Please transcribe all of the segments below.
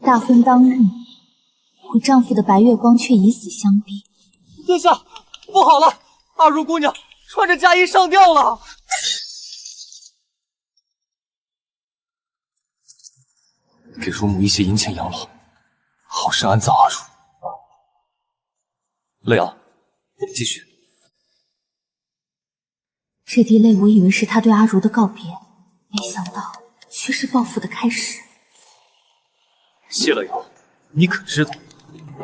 大婚当日，我丈夫的白月光却以死相逼。殿下，不好了！阿如姑娘穿着嫁衣上吊了。给乳母一些银钱养老，好生安葬阿如。乐瑶，我们继续。这滴泪，我以为是他对阿如的告别，没想到却是报复的开始。谢乐瑶，你可知道，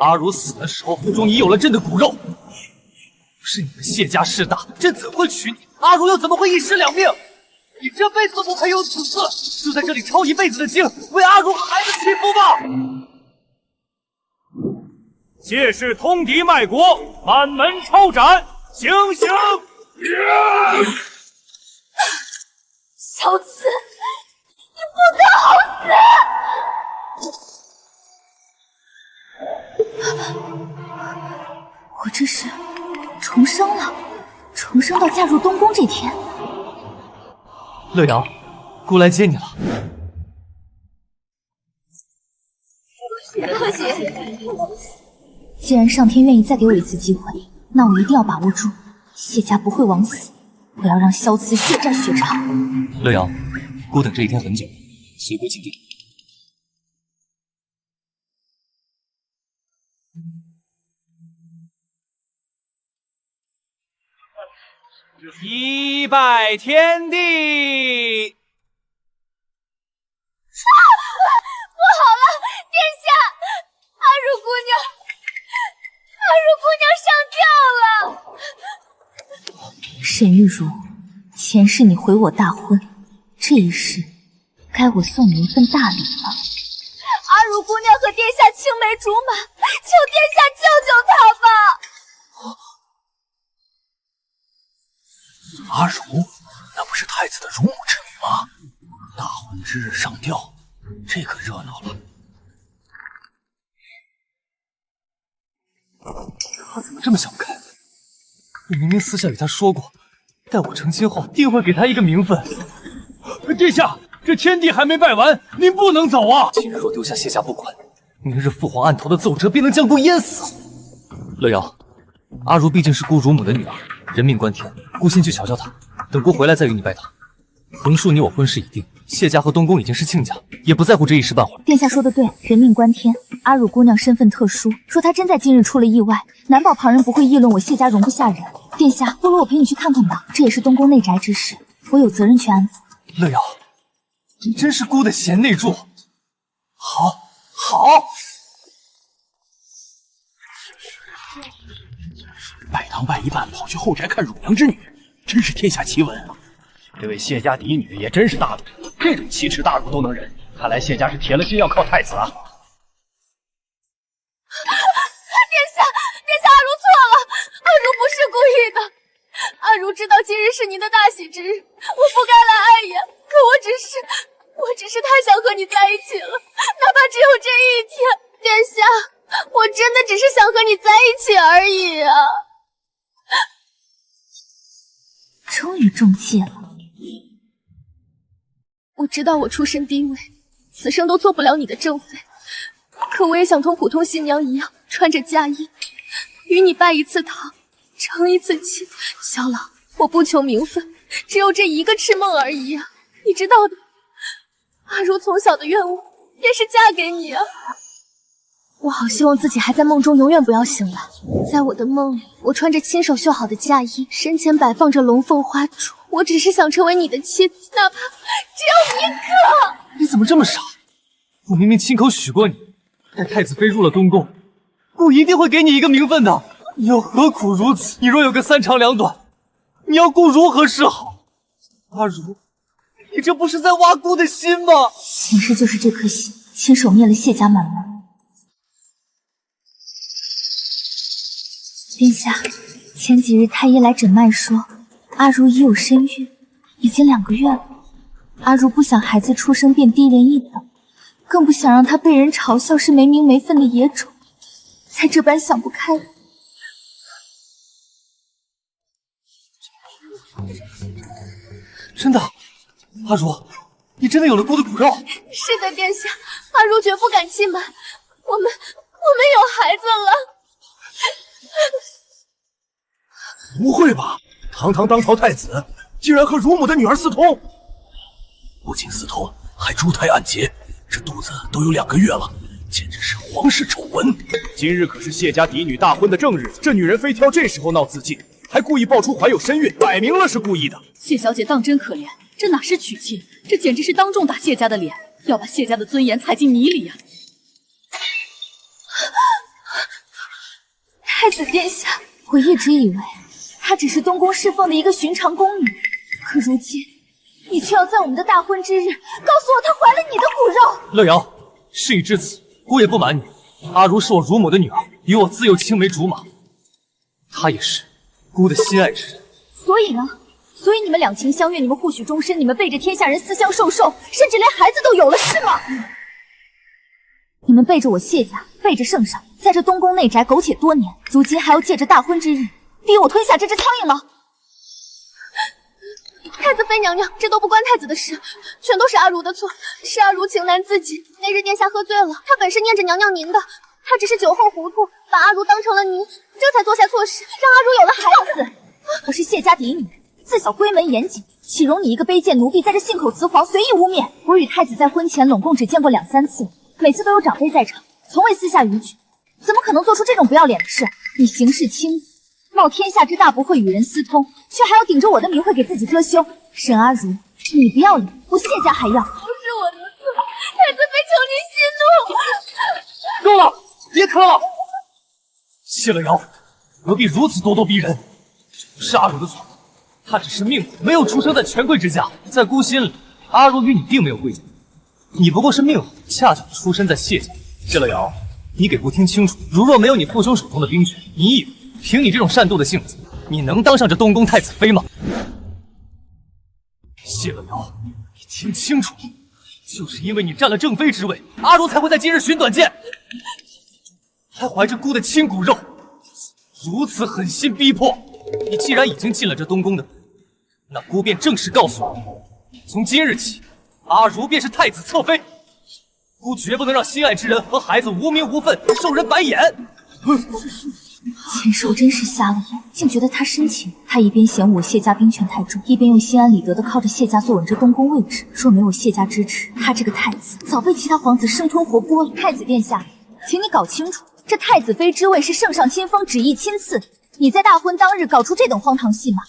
阿如死的时候腹中已有了朕的骨肉？不是你们谢家势大，朕怎会娶你？阿如又怎么会一尸两命？你这辈子都不配有此次，就在这里抄一辈子的经，为阿如和孩子祈福吧！妾是通敌卖国，满门抄斩，行刑！小子，你不得好死！我这是重生了，重生到嫁入东宫这天。乐瑶，姑来接你了。多谢。既然上天愿意再给我一次机会，那我一定要把握住。谢家不会枉死，我要让萧慈血债血偿。乐瑶，姑等这一天很久了，随姑进殿。一拜天地！不好了，殿下，阿如姑娘上吊了。沈玉茹，前世你毁我大婚，这一世该我送你一份大礼了。阿如姑娘和殿下青梅竹马，求殿下救救她吧！阿如，那不是太子的乳母之女吗？大婚之日上吊，这可热闹了。他怎么这么想不开？我明明私下与他说过，待我成亲后定会给他一个名分。殿下，这天地还没拜完，您不能走啊！今日若丢下谢家不管，明日父皇案头的奏折便能将姑淹死。乐瑶，阿如毕竟是姑乳母的女儿，人命关天，姑先去瞧瞧她，等姑回来再与你拜堂。横竖你我婚事已定，谢家和东宫已经是亲家，也不在乎这一时半会儿。殿下说的对，人命关天。阿汝姑娘身份特殊，若她真在今日出了意外，难保旁人不会议论我谢家容不下人。殿下，不如我陪你去看看吧，这也是东宫内宅之事，我有责任去安抚。乐瑶，你真是姑的贤内助。好。拜堂拜一半，跑去后宅看乳娘之女，真是天下奇闻啊！这位谢家嫡女也真是大度，这种奇耻大辱都能忍，看来谢家是铁了心要靠太子啊！殿下，阿如错了，阿如不是故意的。阿如知道今日是您的大喜之日，我不该来碍眼，可我只是太想和你在一起了，哪怕只有这一天。殿下，我真的只是想和你在一起而已啊！终于中计了。我知道我出身低微，此生都做不了你的正妃，可我也想同普通新娘一样，穿着嫁衣，与你拜一次堂，成一次亲。萧郎，我不求名分，只有这一个痴梦而已啊！你知道的，阿如从小的愿望便是嫁给你啊！我好希望自己还在梦中，永远不要醒来。在我的梦里，我穿着亲手绣好的嫁衣，身前摆放着龙凤花烛。我只是想成为你的妻子，哪怕只有一刻。你怎么这么傻？我明明亲口许过你，待太子妃入了东宫，姑一定会给你一个名分的。你又何苦如此？你若有个三长两短，你要姑如何是好？阿如，你这不是在挖姑的心吗？前世就是这颗心，亲手灭了谢家满门。殿下，前几日太医来诊脉说，阿如已有身孕，已经2个月了。阿如不想孩子出生便低人一等，更不想让他被人嘲笑是没名没分的野种，才这般想不开。真的，阿如，你真的有了姑的骨肉？是的，殿下，阿如绝不敢欺瞒，我们有孩子了。不会吧？堂堂当朝太子，竟然和乳母的女儿私通？不仅私通，还珠胎暗结，这肚子都有2个月了，简直是皇室丑闻。今日可是谢家嫡女大婚的正日子，这女人非挑这时候闹自尽，还故意爆出怀有身孕，摆明了是故意的。谢小姐当真可怜，这哪是娶亲，这简直是当众打谢家的脸，要把谢家的尊严踩进泥里呀！太子殿下，我一直以为她只是东宫侍奉的一个寻常宫女，可如今你却要在我们的大婚之日告诉我她怀了你的骨肉。乐瑶，事已至此，姑也不瞒你，阿如是我乳母的女儿，与我自幼青梅竹马，她也是姑的心爱之人。所以呢？所以你们两情相悦，你们互许终身，你们背着天下人私相授受，甚至连孩子都有了，是吗？你们背着我谢家，背着圣上，在这东宫内宅苟且多年，如今还要借着大婚之日逼我吞下这只苍蝇吗？太子妃娘娘，这都不关太子的事，全都是阿如的错，是阿如情难自禁。那日殿下喝醉了，他本是念着娘娘您的，他只是酒后糊涂，把阿如当成了您，这才做下错事，让阿如有了孩子。我是谢家嫡女，自小闺门严谨，岂容你一个卑贱奴婢在这信口雌黄，随意污蔑？我与太子在婚前拢共只见过2、3次，每次都有长辈在场，从未私下逾矩，怎么可能做出这种不要脸的事？你行事轻子，冒天下之大不讳与人私通，却还要顶着我的名讳给自己遮羞。沈阿如，你不要脸，我谢家还要。不是我的错，太子妃求您息怒。够了，别磕了！谢乐瑶，何必如此咄咄逼人？这不是阿如的错，她只是命苦，没有出生在权贵之家。在姑心里，阿如与你并没有贵贱，你不过是命好，恰巧出身在谢家。谢乐瑶，你给姑听清楚，如若没有你父兄手中的兵权，你以为凭你这种善妒的性子，你能当上这东宫太子妃吗？谢乐瑶，你听清楚，就是因为你占了正妃之位，阿如才会在今日寻短见，还怀着姑的亲骨肉，如此狠心逼迫。你既然已经进了这东宫的门，那姑便正式告诉你，从今日起，阿如便是太子侧妃，姑绝不能让心爱之人和孩子无名无分，受人白眼。禽兽真是瞎了眼，竟觉得他深情。他一边嫌我谢家兵权太重，一边又心安理得的靠着谢家坐稳这东宫位置。若没有谢家支持，他这个太子早被其他皇子生吞活剥了。太子殿下，请你搞清楚，这太子妃之位是圣上亲封旨意亲赐，你在大婚当日搞出这等荒唐戏码，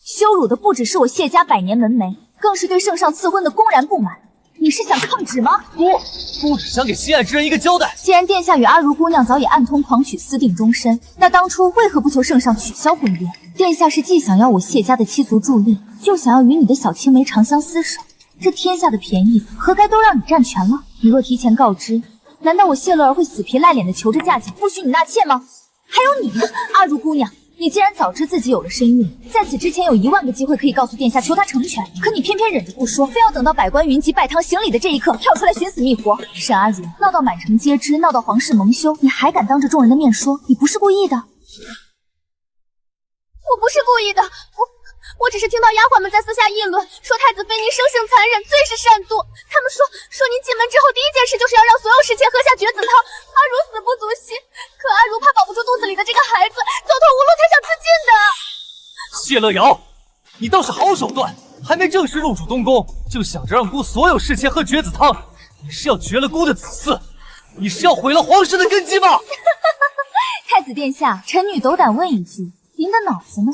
羞辱的不只是我谢家百年门楣，更是对圣上赐婚的公然不满。你是想抗旨吗？姑只想给心爱之人一个交代。既然殿下与阿如姑娘早已暗通狂曲，私定终身，那当初为何不求圣上取消婚约？殿下是既想要我谢家的妻族助力，又想要与你的小青梅长相厮守，这天下的便宜何该都让你占全了？你若提前告知，难道我谢乐儿会死皮赖脸的求着嫁妆，不许你纳妾吗？还有你，阿如姑娘，你既然早知自己有了身孕，在此之前有1万个机会可以告诉殿下求他成全，可你偏偏忍着不说，非要等到百官云集拜堂行礼的这一刻跳出来寻死觅活。沈阿如，闹到满城皆知，闹到皇室蒙羞，你还敢当着众人的面说你不是故意的？我不是故意的，我只是听到丫鬟们在私下议论，说太子妃您生性残忍，最是善妒。他们说您进门之后第一件事就是要让所有侍妾喝下绝子汤。阿如死不足惜，可阿如怕保不住肚子里的这个孩子，走投无路才想自尽的。谢乐瑶，你倒是好手段，还没正式入主东宫，就想着让姑所有侍妾喝绝子汤，你是要绝了姑的子嗣，你是要毁了皇室的根基吗？太子殿下，臣女斗胆问一句，您的脑子呢？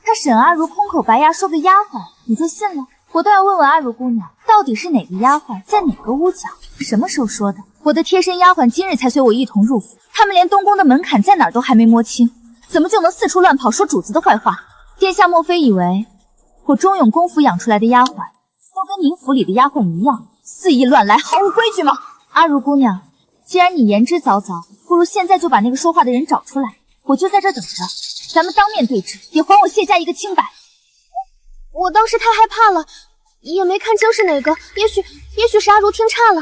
他沈阿如空口白牙说个丫鬟，你就信了？我倒要问问阿如姑娘，到底是哪个丫鬟在哪个屋角，什么时候说的？我的贴身丫鬟今日才随我一同入府，他们连东宫的门槛在哪儿都还没摸清，怎么就能四处乱跑说主子的坏话？殿下莫非以为我忠永公府养出来的丫鬟都跟您府里的丫鬟一样，肆意乱来，毫无规矩吗？阿如姑娘，既然你言之凿凿，不如现在就把那个说话的人找出来，我就在这等着，咱们当面对质，也还我谢家一个清白。我当时太害怕了，也没看清是哪个，也许是阿如听岔了。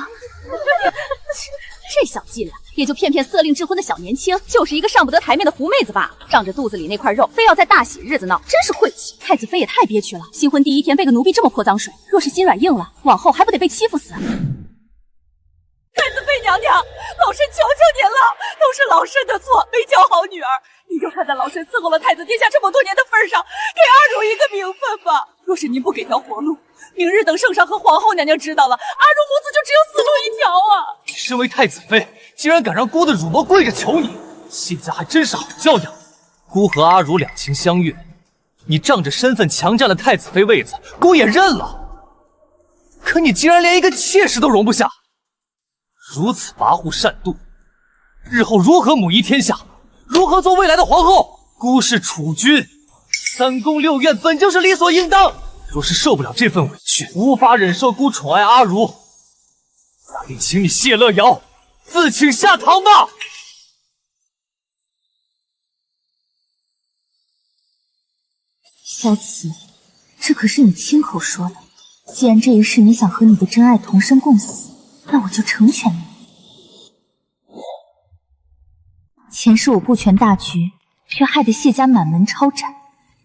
这小伎俩也就骗骗色令智昏的小年轻，就是一个上不得台面的狐妹子罢了。仗着肚子里那块肉，非要在大喜日子闹，真是晦气。太子妃也太憋屈了，新婚第一天被个奴婢这么泼脏水，若是心软硬了，往后还不得被欺负死？太子妃娘娘，老身求求您了，都是老身的错，没教好女儿。您就看在老身伺候了太子殿下这么多年的份上，给二如一个名分吧。若是您不给条活路，明日等圣上和皇后娘娘知道了，阿如母子就只有死路一条啊！你身为太子妃，竟然敢让姑的乳酪跪着求你，谢家还真是好教养。姑和阿如两情相悦，你仗着身份强占了太子妃位子，姑也认了。可你竟然连一个妾室都容不下，如此跋扈善妒，日后如何母仪天下？如何做未来的皇后？姑是储君，三宫六院本就是理所应当。若是受不了这份委屈，无法忍受姑宠爱阿如，那便请你谢乐瑶自请下堂吧。萧慈，这可是你亲口说的。既然这一世你想和你的真爱同生共死，那我就成全你。前世我顾全大局，却害得谢家满门抄斩，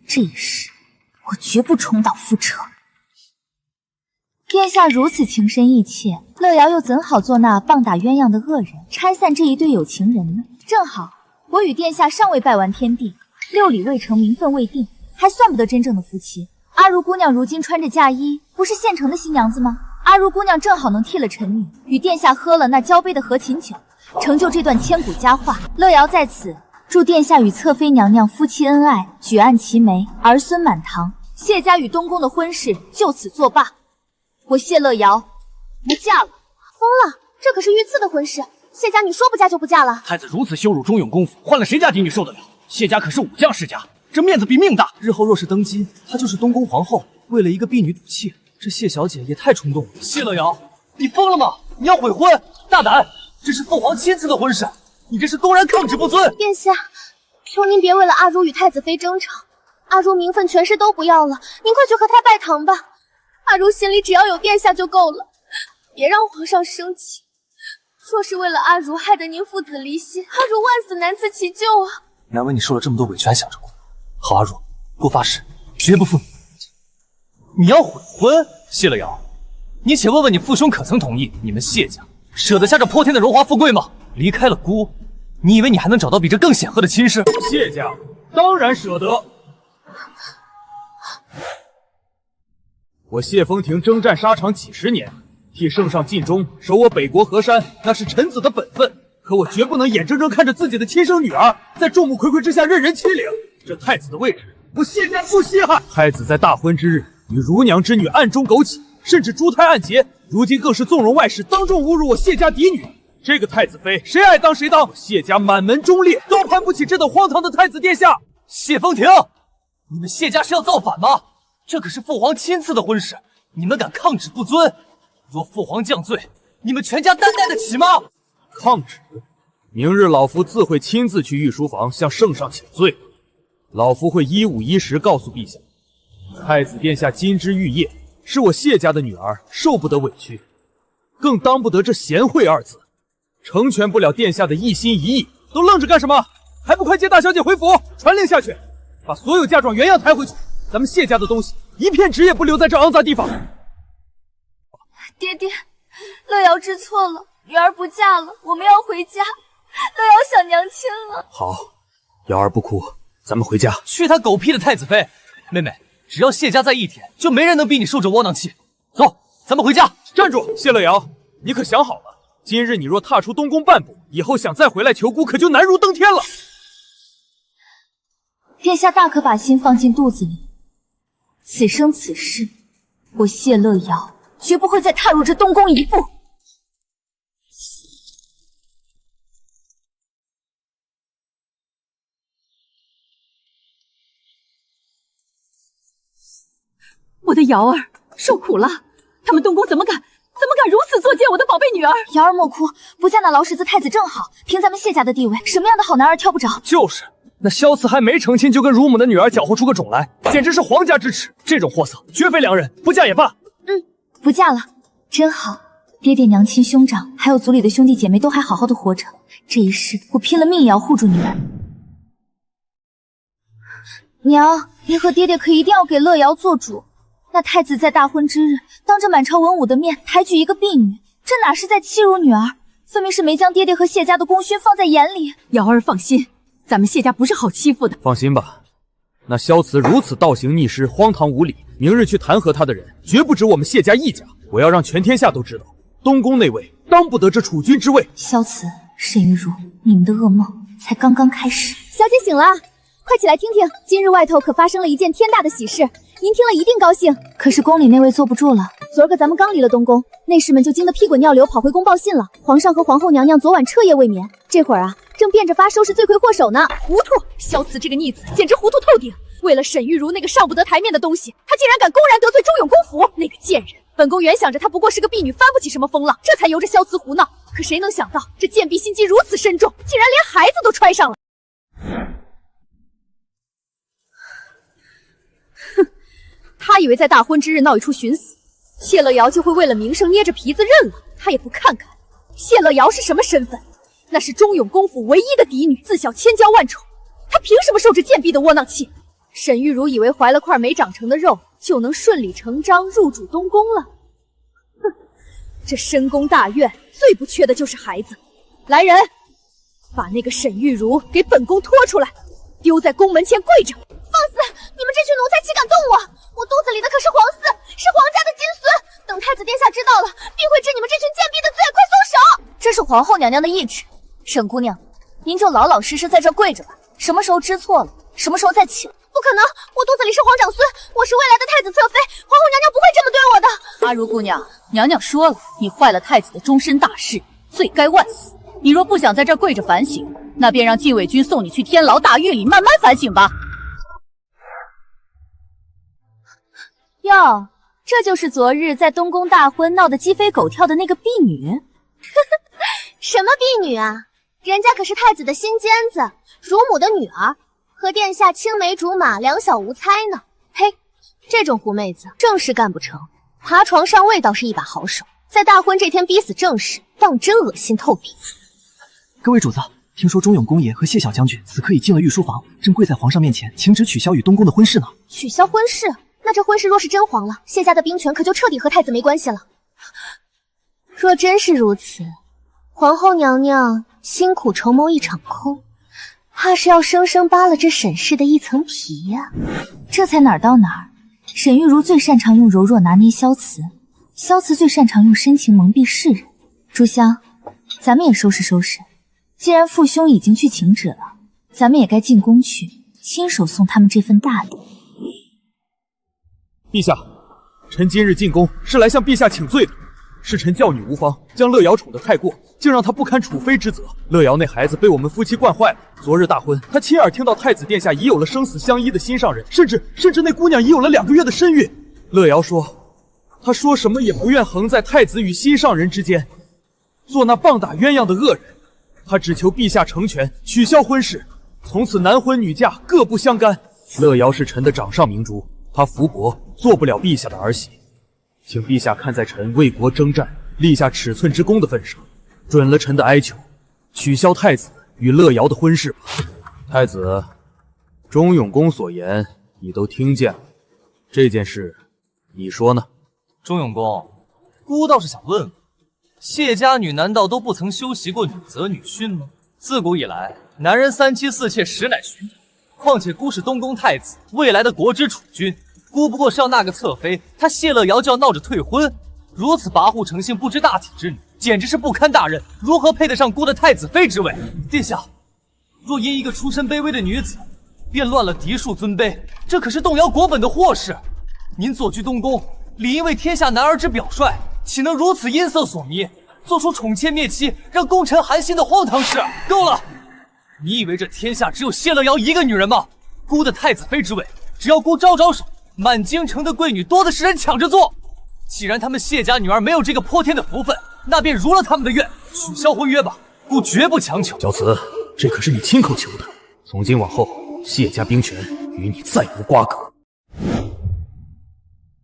这一世我绝不重蹈覆辙。殿下如此情深意切，乐瑶又怎好做那棒打鸳鸯的恶人，拆散这一对有情人呢？正好我与殿下尚未拜完天地，6礼未成，名分未定，还算不得真正的夫妻。阿如姑娘如今穿着嫁衣，不是现成的新娘子吗？阿如姑娘正好能替了臣女，与殿下喝了那交杯的和琴酒，成就这段千古佳话。乐瑶在此祝殿下与侧妃娘娘夫妻恩爱，举案齐眉，儿孙满堂。谢家与东宫的婚事就此作罢。我谢乐瑶不嫁了。疯了，这可是御赐的婚事，谢家你说不嫁就不嫁了？太子如此羞辱忠勇公府，换了谁家嫡女受得了？谢家可是武将世家，这面子比命大。日后若是登基，她就是东宫皇后，为了一个婢女赌气，这谢小姐也太冲动了。谢乐瑶，你疯了吗？你要悔婚？大胆！这是父皇亲赐的婚事，你这是公然抗旨不遵。殿下，求您别为了阿如与太子妃争吵，阿如名分权势都不要了，您快去和她拜堂吧。阿如心里只要有殿下就够了，别让皇上生气。若是为了阿如害得您父子离心，阿如万死难辞其咎啊！难为你受了这么多委屈还想着我。好，阿如，姑发誓绝不负你。你要悔婚？谢乐瑶，你且问问你父兄可曾同意？你们谢家舍得下这泼天的荣华富贵吗？离开了姑，你以为你还能找到比这更显赫的亲事？谢家当然舍得。我谢风亭征战沙场几十年，替圣上尽忠，守我北国河山，那是臣子的本分。可我绝不能眼睁睁看着自己的亲生女儿在众目睽睽之下任人欺凌。这太子的位置，我谢家不稀罕。太子在大婚之日与如娘之女暗中苟起，甚至珠胎暗结，如今更是纵容外室当众侮辱我谢家嫡女。这个太子妃谁爱当谁当，我谢家满门忠烈都攀不起这等荒唐的太子殿下。谢风亭，你们谢家是要造反吗？这可是父皇亲赐的婚事，你们敢抗旨不遵？若父皇降罪，你们全家担待得起吗？抗旨？明日老夫自会亲自去御书房向圣上请罪。老夫会一五一十告诉陛下，太子殿下金枝玉叶，是我谢家的女儿，受不得委屈，更当不得这贤惠二字，成全不了殿下的一心一意。都愣着干什么？还不快接大小姐回府，传令下去，把所有嫁妆原样抬回去。咱们谢家的东西一片纸也不留在这肮脏地方。爹爹，乐瑶知错了，女儿不嫁了，我们要回家。乐瑶想娘亲了。好，瑶儿不哭，咱们回家。去他狗屁的太子妃！妹妹，只要谢家在一天，就没人能逼你受这窝囊气。走，咱们回家。站住，谢乐瑶，你可想好了？今日你若踏出东宫半步，以后想再回来求姑，可就难如登天了。殿下大可把心放进肚子里，此生此世，我谢乐瑶绝不会再踏入这东宫一步。我的瑶儿受苦了，他们东宫怎么敢如此作践我的宝贝女儿？瑶儿莫哭，不嫁那劳什子太子正好，凭咱们谢家的地位，什么样的好男儿挑不着？就是，那萧慈还没成亲就跟乳母的女儿搅和出个种来，简直是皇家之耻。这种货色绝非良人，不嫁也罢。不嫁了，真好。爹爹、娘亲、兄长，还有族里的兄弟姐妹都还好好的活着。这一世，我拼了命也要护住你们。娘，您和爹爹可一定要给乐瑶做主。那太子在大婚之日，当着满朝文武的面抬举一个婢女，这哪是在欺辱女儿？分明是没将爹爹和谢家的功勋放在眼里。瑶儿放心，咱们谢家不是好欺负的。放心吧，那萧慈如此倒行逆施、荒唐无理，明日去弹劾他的人，绝不止我们谢家一家。我要让全天下都知道，东宫内卫当不得这储君之位。萧慈、沈玉茹，你们的噩梦才刚刚开始。小姐醒了，快起来听听，今日外头可发生了一件天大的喜事，您听了一定高兴。可是宫里那位坐不住了，昨儿个咱们刚离了东宫，内侍们就惊得屁滚尿流，跑回宫报信了。皇上和皇后娘娘昨晚彻夜未眠，这会儿啊，正变着法收拾罪魁祸首呢。糊涂，萧慈这个逆子简直糊涂透顶。为了沈玉茹那个上不得台面的东西，他竟然敢公然得罪忠永公府，那个贱人！本宫原想着她不过是个婢女，翻不起什么风浪，这才由着萧慈胡闹。可谁能想到，这贱婢心机如此深重，竟然连孩子都揣上了。哼，他以为在大婚之日闹一出寻死，谢乐瑶就会为了名声捏着皮子认了。他也不看看谢乐瑶是什么身份，那是忠永公府唯一的嫡女，自小千娇万宠，她凭什么受这贱婢的窝囊气？沈玉茹以为怀了块没长成的肉，就能顺理成章入主东宫了。哼，这深宫大院最不缺的就是孩子。来人，把那个沈玉茹给本宫拖出来，丢在宫门前跪着。放肆！你们这群奴才岂敢动我？我肚子里的可是皇嗣，是皇家的金孙。等太子殿下知道了，必会治你们这群贱婢的罪。快松手！这是皇后娘娘的懿旨。沈姑娘，您就老老实实在这跪着吧。什么时候知错了，什么时候再起来。不可能，我肚子里是皇长孙，我是未来的太子侧妃，皇后娘娘不会这么对我的。阿如姑娘，娘娘说了，你坏了太子的终身大事，罪该万死。你若不想在这儿跪着反省，那便让禁卫军送你去天牢大狱里慢慢反省吧。哟，这就是昨日在东宫大婚闹得鸡飞狗跳的那个婢女？什么婢女啊？人家可是太子的新尖子，乳母的女儿，和殿下青梅竹马，两小无猜呢。嘿，这种狐妹子正事干不成，爬床上位倒是一把好手，在大婚这天逼死正事，当真恶心透顶。各位主子，听说忠永公爷和谢小将军此刻已进了御书房，正跪在皇上面前，请旨取消与东宫的婚事呢。取消婚事？那这婚事若是真黄了，谢家的兵权可就彻底和太子没关系了。若真是如此，皇后娘娘辛苦筹谋一场空，怕是要生生扒了这沈氏的一层皮呀。这才哪儿到哪儿？沈玉茹最擅长用柔弱拿捏萧慈，萧慈最擅长用深情蒙蔽世人。竹香，咱们也收拾收拾。既然父兄已经去请旨了，咱们也该进宫去，亲手送他们这份大礼。陛下，臣今日进宫是来向陛下请罪的。是臣教女无方，将乐瑶宠得太过，竟让她不堪储妃之责。乐瑶那孩子被我们夫妻惯坏了。昨日大婚，她亲耳听到太子殿下已有了生死相依的心上人，甚至那姑娘已有了2个月的身孕。乐瑶说，她说什么也不愿横在太子与心上人之间，做那棒打鸳鸯的恶人。她只求陛下成全，取消婚事，从此男婚女嫁各不相干。乐瑶是臣的掌上明珠，她福薄，做不了陛下的儿媳。请陛下看在臣为国征战，立下尺寸之功的份上，准了臣的哀求，取消太子与乐瑶的婚事吧。太子，忠永公所言你都听见了，这件事你说呢？忠永公，孤倒是想问问，谢家女难道都不曾修习过女责女训吗？自古以来，男人3妻4妾实乃寻常，况且孤是东宫太子，未来的国之储君。孤不过是要那个侧妃，她谢乐瑶就要闹着退婚，如此跋扈成性、不知大体之女，简直是不堪大任，如何配得上孤的太子妃之位？殿下，若因一个出身卑微的女子，便乱了嫡庶尊卑，这可是动摇国本的祸事。您坐居东宫，理应为天下男儿之表率，岂能如此阴色所迷，做出宠妾灭妻、让功臣寒心的荒唐事？够了！你以为这天下只有谢乐瑶一个女人吗？孤的太子妃之位，只要孤招手，满京城的贵女多的是人抢着做。既然他们谢家女儿没有这个泼天的福分，那便如了他们的愿，取消婚约吧，孤绝不强求。小慈，这可是你亲口求的，从今往后，谢家兵权与你再无瓜葛。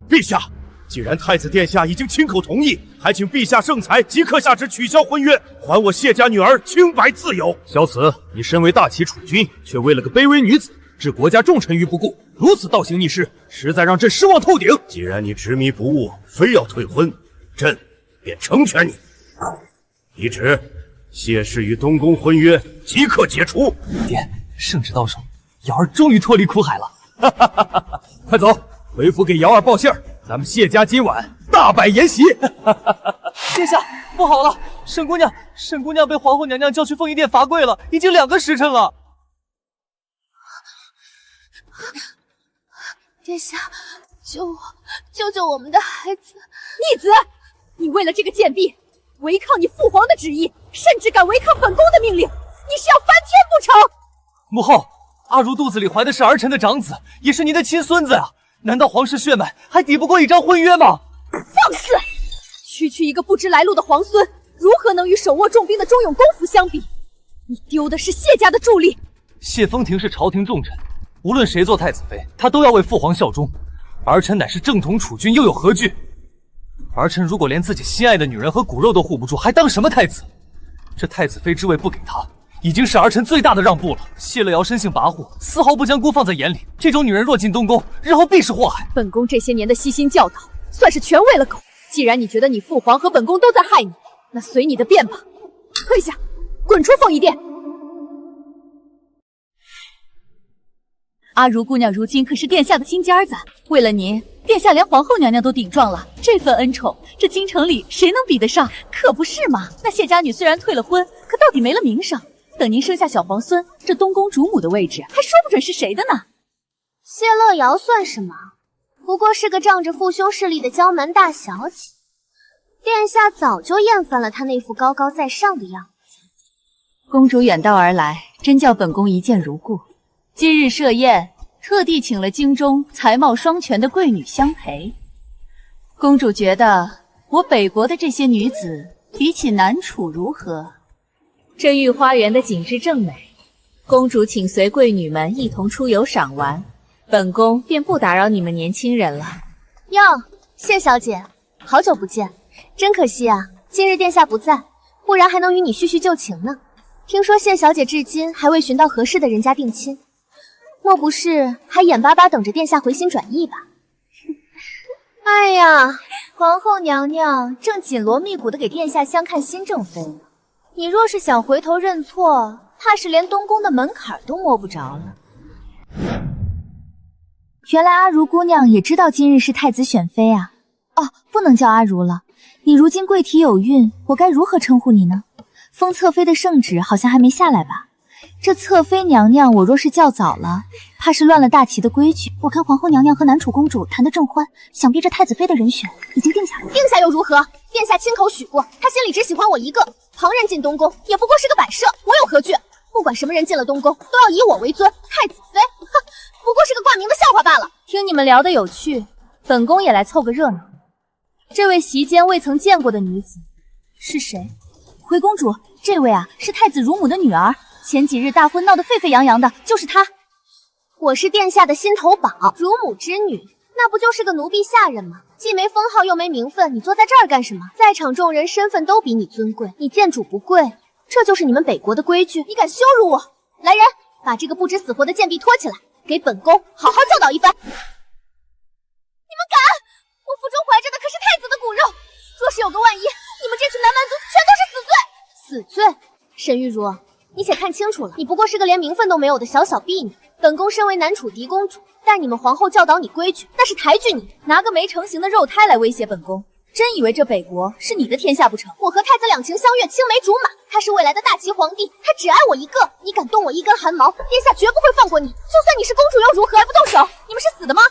陛下，既然太子殿下已经亲口同意，还请陛下圣裁，即刻下旨取消婚约，还我谢家女儿清白自由。萧慈，你身为大齐储君，却为了个卑微女子置国家重臣于不顾，如此倒行逆施，实在让朕失望透顶。既然你执迷不悟，非要退婚，朕便成全你。懿旨，谢氏与东宫婚约即刻解除。爹，圣旨到手，瑶儿终于脱离苦海了。哈哈哈哈！快走，回府给瑶儿报信儿，咱们谢家今晚大摆筵席。殿下，不好了，沈姑娘被皇后娘娘叫去凤仪殿罚跪了，已经2个时辰了。殿下，救我，救救我们的孩子！逆子，你为了这个贱婢，违抗你父皇的旨意，甚至敢违抗本宫的命令，你是要翻天不成？母后，阿如肚子里怀的是儿臣的长子，也是您的亲孙子啊！难道皇室血脉还抵不过一张婚约吗？放肆！区一个不知来路的皇孙，如何能与手握重兵的忠勇公府相比？你丢的是谢家的助力。谢风亭是朝廷重臣，无论谁做太子妃，他都要为父皇效忠。儿臣乃是正统储君，又有何惧？儿臣如果连自己心爱的女人和骨肉都护不住，还当什么太子？这太子妃之位不给他，已经是儿臣最大的让步了。谢乐瑶生性跋扈，丝毫不将姑放在眼里。这种女人若进东宫，日后必是祸害。本宫这些年的悉心教导，算是全喂了狗。既然你觉得你父皇和本宫都在害你，那随你的便吧。退下，滚出凤仪殿！阿如姑娘如今可是殿下的亲家子，为了您，殿下连皇后娘娘都顶撞了。这份恩宠，这京城里谁能比得上？可不是嘛？那谢家女虽然退了婚，可到底没了名声。等您生下小皇孙，这东宫主母的位置还说不准是谁的呢。谢乐瑶算什么？不过是个仗着父兄势力的娇蛮大小姐。殿下早就厌烦了她那副高高在上的样子。公主远道而来，真叫本宫一见如故。今日设宴，特地请了京中才貌双全的贵女相陪。公主觉得我北国的这些女子比起南楚如何？这御花园的景致正美，公主请随贵女们一同出游赏玩，本宫便不打扰你们年轻人了。哟，谢小姐，好久不见，真可惜啊，今日殿下不在，不然还能与你叙叙旧情呢。听说谢小姐至今还未寻到合适的人家定亲，莫不是还眼巴巴等着殿下回心转意吧？哎呀，皇后娘娘正紧锣密鼓的给殿下相看新正妃呢，你若是想回头认错，怕是连东宫的门槛都摸不着了。原来阿如姑娘也知道今日是太子选妃啊！哦，不能叫阿如了，你如今贵体有孕，我该如何称呼你呢？封侧妃的圣旨好像还没下来吧？这侧妃娘娘，我若是叫早了，怕是乱了大齐的规矩。我看皇后娘娘和南楚公主谈得正欢，想必这太子妃的人选已经定下了。定下又如何？殿下亲口许过，他心里只喜欢我一个，旁人进东宫也不过是个摆设，我有何惧？不管什么人进了东宫，都要以我为尊。太子妃，哼，不过是个挂名的笑话罢了。听你们聊得有趣，本宫也来凑个热闹。这位席间未曾见过的女子是谁？回公主，这位啊是太子乳母的女儿，前几日大婚闹得沸沸扬扬的，就是她。我是殿下的心头宝，乳母之女，那不就是个奴婢下人吗？既没封号又没名分，你坐在这儿干什么？在场众人身份都比你尊贵，你见主不跪，这就是你们北国的规矩。你敢羞辱我！来人，把这个不知死活的贱婢拖起来，给本宫好好教导一番。你们敢！我腹中怀着的可是太子的骨肉，若是有个万一，你们这群南蛮族全都是死罪！死罪！沈玉茹，你且看清楚了，你不过是个连名分都没有的小小婢女。本宫身为南楚嫡公主，待你们皇后教导你规矩，那是抬举你，拿个没成型的肉胎来威胁本宫，真以为这北国是你的天下不成？我和太子两情相悦，青梅竹马，他是未来的大齐皇帝，他只爱我一个。你敢动我一根汗毛，殿下绝不会放过你。就算你是公主又如何？还不动手？你们是死的吗？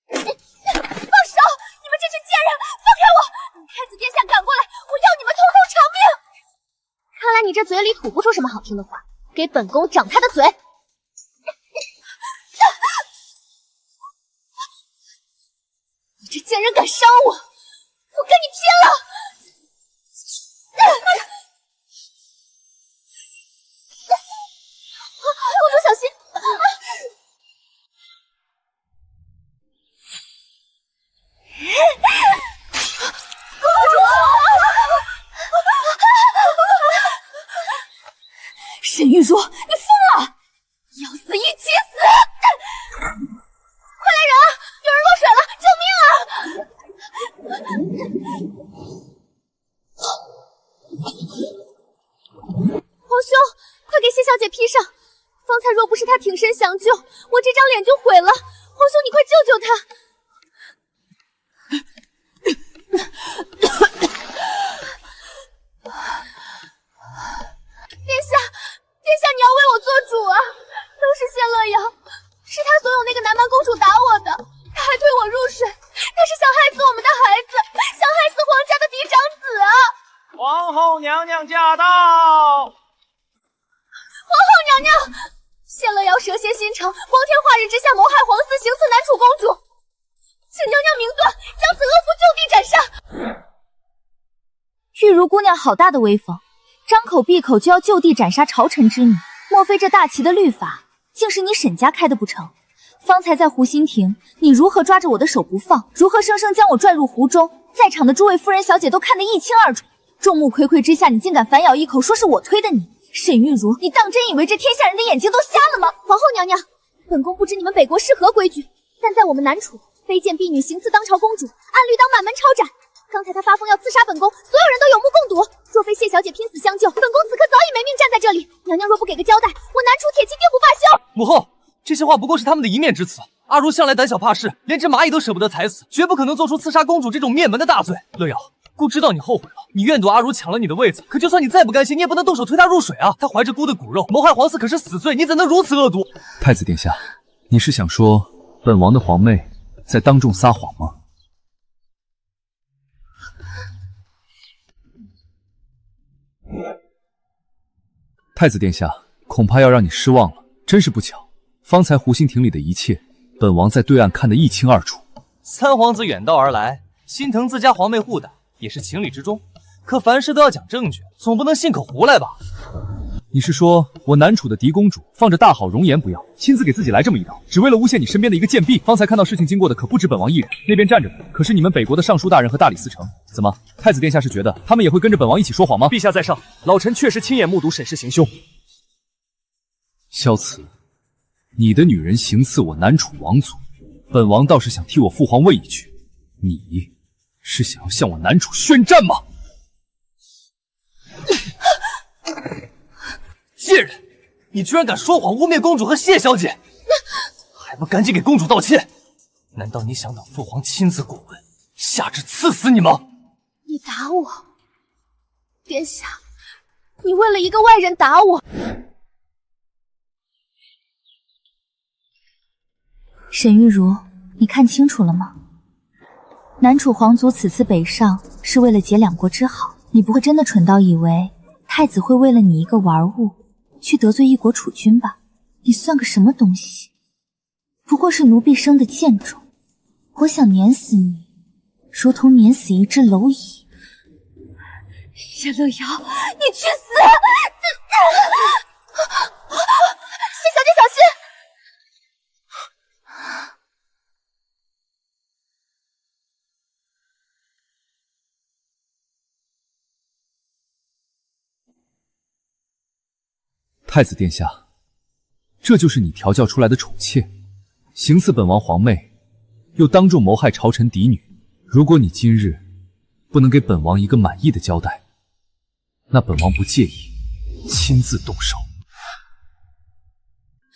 放手！你们这群贱人，放开我！太子殿下赶过来，我要你们通通偿命！看来你这嘴里吐不出什么好听的话，给本宫掌他的嘴！你这贱人敢伤我，我跟你拼了！公主小心！兄，快给谢小姐披上！方才若不是她挺身相救，我这张脸就毁了。皇兄，你快救救她！殿下，你要为我做主啊！都是谢乐瑶，是他怂恿那个南蛮公主打我的，他还推我入水，他是想害死我们的孩子，想害死皇家的嫡长子啊！皇后娘娘驾到！皇后娘娘，谢乐瑶蛇蝎心肠，光天化日之下谋害皇嗣，行刺南楚公主，请娘娘明断，将此恶妇就地斩杀！玉茹姑娘好大的威风，张口闭口就要就地斩杀朝臣之女，莫非这大齐的律法竟是你沈家开的不成？方才在湖心亭，你如何抓着我的手不放，如何生生将我拽入湖中，在场的诸位夫人小姐都看得一清二楚。众目睽睽之下，你竟敢反咬一口说是我推的你，沈玉茹，你当真以为这天下人的眼睛都瞎了吗？皇后娘娘，本宫不知你们北国是何规矩，但在我们南楚，卑贱婢女行刺当朝公主，按律当满门抄斩。刚才她发疯要刺杀本宫，所有人都有目共睹。若非谢小姐拼死相救，本宫此刻早已没命站在这里。娘娘若不给个交代，我南楚铁骑定不罢休。母后，这些话不过是他们的一面之词。阿如向来胆小怕事，连只蚂蚁都舍不得踩死，绝不可能做出刺杀公主这种灭门的大罪。乐瑶，姑知道你后悔了，你怨毒阿如抢了你的位子，可就算你再不甘心，你也不能动手推她入水啊！她怀着姑的骨肉，谋害皇嗣可是死罪，你怎能如此恶毒？太子殿下，你是想说本王的皇妹在当众撒谎吗？太子殿下，恐怕要让你失望了。真是不巧，方才湖心亭里的一切，本王在对岸看得一清二楚。三皇子远道而来，心疼自家皇妹护短，也是情理之中。可凡事都要讲证据，总不能信口胡来吧？你是说我南楚的嫡公主放着大好容颜不要，亲自给自己来这么一刀，只为了诬陷你身边的一个贱婢？方才看到事情经过的可不止本王一人，那边站着的可是你们北国的尚书大人和大理寺丞。怎么，太子殿下是觉得他们也会跟着本王一起说谎吗？陛下在上，老臣确实亲眼目睹沈氏行凶。萧慈，你的女人行刺我南楚王族，本王倒是想替我父皇问一句，你是想要向我南楚宣战吗？贱人，你居然敢说谎，污蔑公主和谢小姐，还不赶紧给公主道歉？难道你想等父皇亲自过问，下旨赐死你吗？你打我，殿下，你为了一个外人打我。沈玉茹，你看清楚了吗？南楚皇族此次北上是为了结两国之好，你不会真的蠢到以为太子会为了你一个玩物去得罪一国储君吧？你算个什么东西？不过是奴婢生的贱种，我想碾死你，如同碾死一只蝼蚁。谢乐瑶，你去死！谢小姐小心！太子殿下，这就是你调教出来的宠妾，行刺本王皇妹，又当众谋害朝臣嫡女。如果你今日不能给本王一个满意的交代，那本王不介意亲自动手。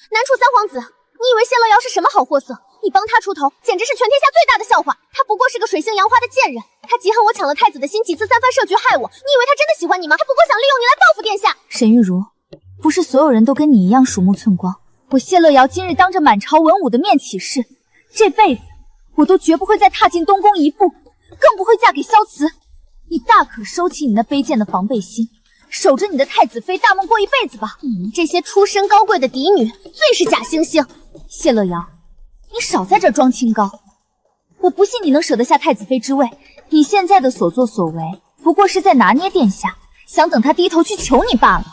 南楚三皇子，你以为谢乐瑶是什么好货色？你帮他出头，简直是全天下最大的笑话。他不过是个水性杨花的贱人，他嫉恨我抢了太子的心，几次三番设局害我。你以为他真的喜欢你吗？他不过想利用你来报复殿下。沈玉茹，不是所有人都跟你一样鼠目寸光。我谢乐瑶今日当着满朝文武的面起誓，这辈子我都绝不会再踏进东宫一步，更不会嫁给萧慈。你大可收起你那卑贱的防备心，守着你的太子妃大梦过一辈子吧。你们这些出身高贵的嫡女，最是假惺惺。谢乐瑶，你少在这装清高，我不信你能舍得下太子妃之位。你现在的所作所为，不过是在拿捏殿下，想等他低头去求你罢了。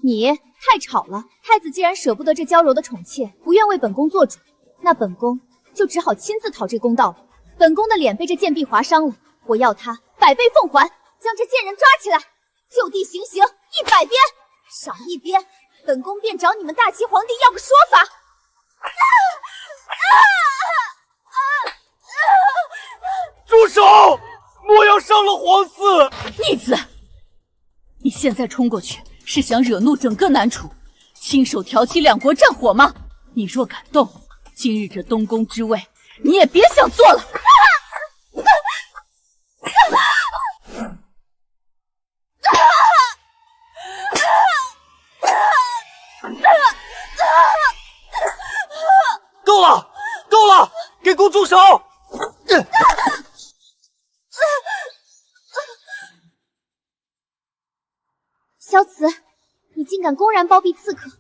你太吵了！太子既然舍不得这娇柔的宠妾，不愿为本宫做主，那本宫就只好亲自讨这公道了。本宫的脸被这贱婢划伤了，我要她百倍奉还，将这贱人抓起来，就地行刑100鞭，少一鞭，本宫便找你们大齐皇帝要个说法。住手！莫要伤了皇嗣！逆子，你现在冲过去，是想惹怒整个南楚，亲手挑起两国战火吗？你若敢动，今日这东宫之位，你也别想坐了。够了，够了，给公住手！萧慈，你竟敢公然包庇刺客，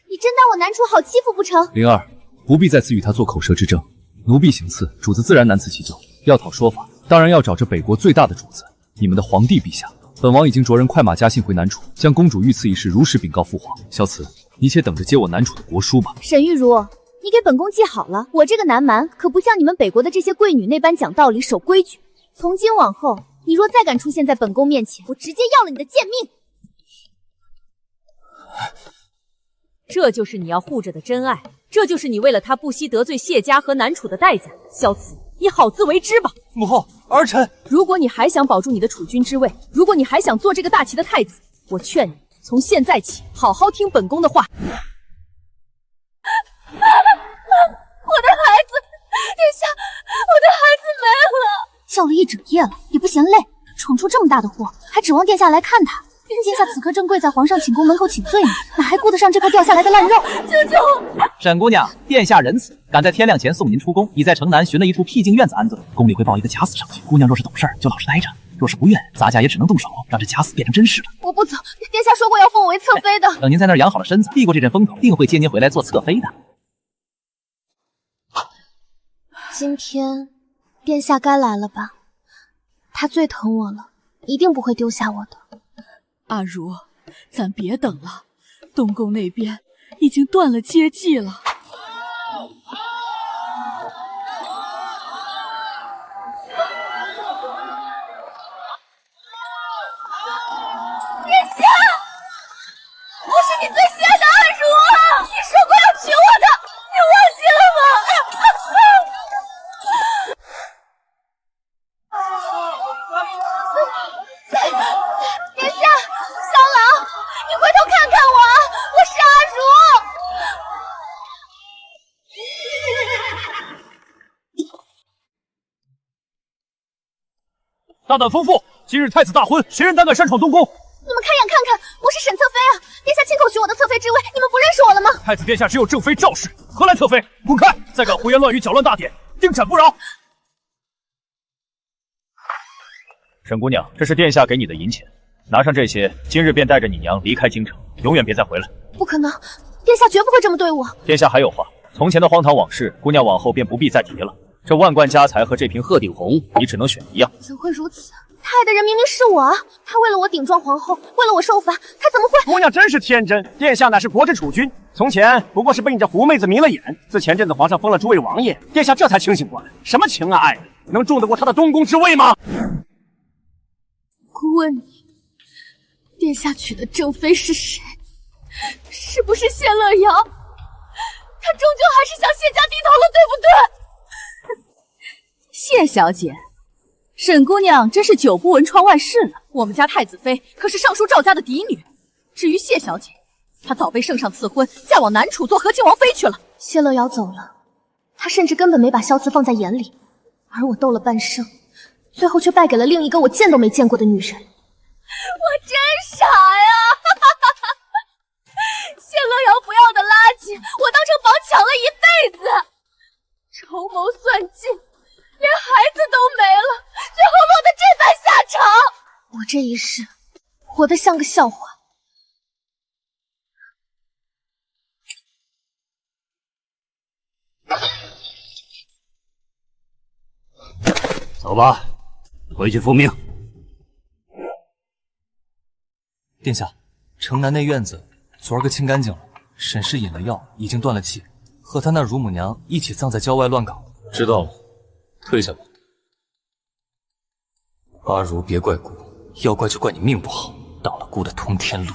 你真当我南楚好欺负不成？灵儿，不必再次与他做口舌之争。奴婢行刺，主子自然难辞其咎。要讨说法，当然要找这北国最大的主子，你们的皇帝陛下。本王已经着人快马加信回南楚，将公主遇刺一事如实禀告父皇。萧慈，你且等着接我南楚的国书吧。沈玉茹，你给本宫记好了，我这个南蛮可不像你们北国的这些贵女那般讲道理、守规矩。从今往后，你若再敢出现在本宫面前，我直接要了你的贱命！这就是你要护着的真爱，这就是你为了他不惜得罪谢家和南楚的代价。萧慈，你好自为之吧。母后，儿臣。如果你还想保住你的储君之位，如果你还想做这个大齐的太子，我劝你从现在起好好听本宫的话。我的孩子，殿下，我的孩子没了。叫了一整夜了，也不嫌累，闯出这么大的祸，还指望殿下来看他。殿下此刻正跪在皇上寝宫门口请罪呢，哪还顾得上这块掉下来的烂肉？救救我！沈姑娘，殿下仁慈，赶在天亮前送您出宫，已在城南寻了一处僻静院子安顿，宫里会报一个假死上去。姑娘若是懂事儿，就老实待着；若是不愿，咱家也只能动手，让这假死变成真事了。我不走，殿下说过要封我为侧妃的。等您在那儿养好了身子，避过这阵风头，定会接您回来做侧妃的。今天，殿下该来了吧？他最疼我了，一定不会丢下我的。阿如，咱别等了，东宫那边已经断了接济了。殿下，我是你最心爱的阿如啊！你说过要娶我的，你忘记了吗？殿下，小老，你回头看看我，我是阿如。大胆丰富！今日太子大婚，谁人胆敢擅闯东宫？你们开眼看看，我是沈侧妃啊！殿下亲口许我的侧妃之位，你们不认识我了吗？太子殿下只有正妃赵氏，何来侧妃？滚开！再敢胡言乱语，搅乱大典，定斩不饶！沈姑娘，这是殿下给你的银钱，拿上这些，今日便带着你娘离开京城，永远别再回来。不可能，殿下绝不会这么对我。殿下还有话，从前的荒唐往事，姑娘往后便不必再提了。这万贯家财和这瓶鹤顶红，你只能选一样。怎会如此？他爱的人明明是我啊！他为了我顶撞皇后，为了我受罚，他怎么会？姑娘真是天真，殿下乃是国之储君，从前不过是被你这狐妹子迷了眼。自前阵子皇上封了诸位王爷，殿下这才清醒过来，什么情啊爱的，能种得过他的东宫之位吗？我问你，殿下娶的正妃是谁？是不是谢乐瑶？她终究还是向谢家低头了，对不对？谢小姐，沈姑娘真是久不闻窗外事了。我们家太子妃可是尚书赵家的嫡女。至于谢小姐，她早被圣上赐婚，嫁往南楚做和亲王妃去了。谢乐瑶走了，她甚至根本没把萧慈放在眼里，而我斗了半生，最后却败给了另一个我见都没见过的女人。我真傻呀！谢乐瑶不要的垃圾，我当成宝抢了一辈子，筹谋算计，连孩子都没了，最后落得这般下场。我这一世活得像个笑话。走吧，回去复命。殿下，城南那院子昨儿个清干净了，沈氏饮了药，已经断了气，和他那乳母娘一起葬在郊外乱岗。知道了，退下吧。阿如别怪姑，要怪就怪你命不好，挡了姑的通天路。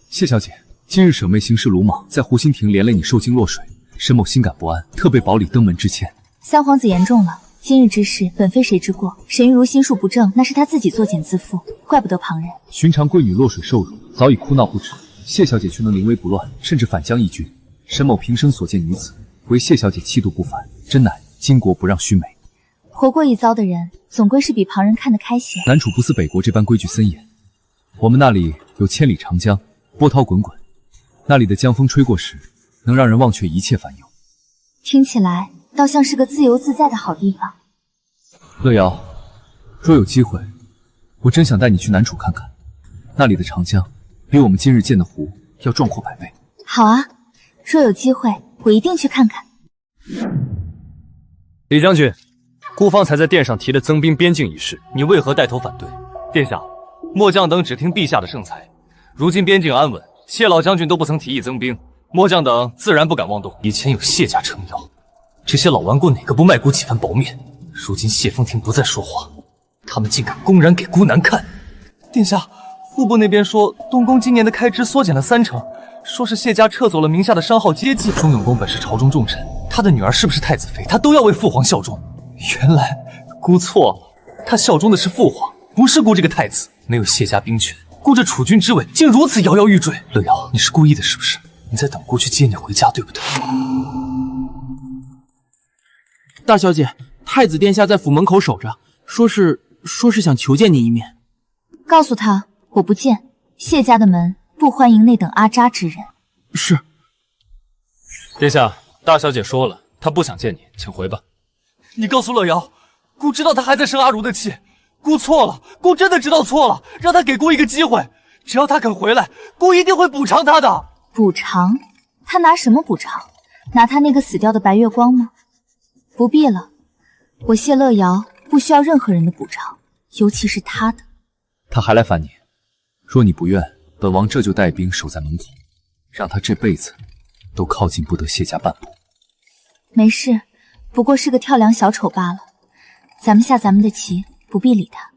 谢小姐，今日舍妹行事鲁莽，在湖心亭连累你受惊落水，沈某心感不安，特备保里登门致歉。三皇子言重了，今日之事，本非谁之过。沈玉茹心术不正，那是她自己作茧自缚，怪不得旁人。寻常闺女落水受辱，早已哭闹不止，谢小姐却能临危不乱，甚至反将一军。沈某平生所见女子，唯谢小姐气度不凡，真乃巾帼不让须眉。活过一遭的人，总归是比旁人看得开些。南楚不似北国这般规矩森严，我们那里有千里长江，波涛滚滚，那里的江风吹过时，能让人忘却一切烦忧。听起来倒像是个自由自在的好地方。乐瑶，若有机会，我真想带你去南楚看看，那里的长江比我们今日见的湖要壮阔100倍。好啊，若有机会，我一定去看看。李将军，孤方才在殿上提了增兵边境一事，你为何带头反对？殿下，末将等只听陛下的圣裁。如今边境安稳，谢老将军都不曾提议增兵，末将等自然不敢妄动。以前有谢家撑腰，这些老顽固哪个不卖孤几分薄面？如今谢风亭不再说话，他们竟敢公然给孤难看。殿下，户部那边说东宫今年的开支缩减了30%，说是谢家撤走了名下的商号接济。钟永公本是朝中重臣，他的女儿是不是太子妃，他都要为父皇效忠。原来孤错了，他效忠的是父皇，不是孤这个太子。没有谢家兵权，孤这储君之位竟如此摇摇欲坠。乐瑶，你是故意的是不是？你在等孤去接你回家，对不对？大小姐，太子殿下在府门口守着，说是想求见你一面。告诉他我不见，谢家的门不欢迎那等阿渣之人。是。殿下，大小姐说了，她不想见你，请回吧。你告诉乐瑶，孤知道他还在生阿如的气，孤错了，孤真的知道错了，让他给孤一个机会，只要他肯回来，孤一定会补偿他的。补偿？他拿什么补偿？拿他那个死掉的白月光吗？不必了，我谢乐瑶不需要任何人的补偿，尤其是他的。他还来烦你，若你不愿，本王这就带兵守在门口，让他这辈子都靠近不得谢家半步。没事，不过是个跳梁小丑罢了，咱们下咱们的棋，不必理他。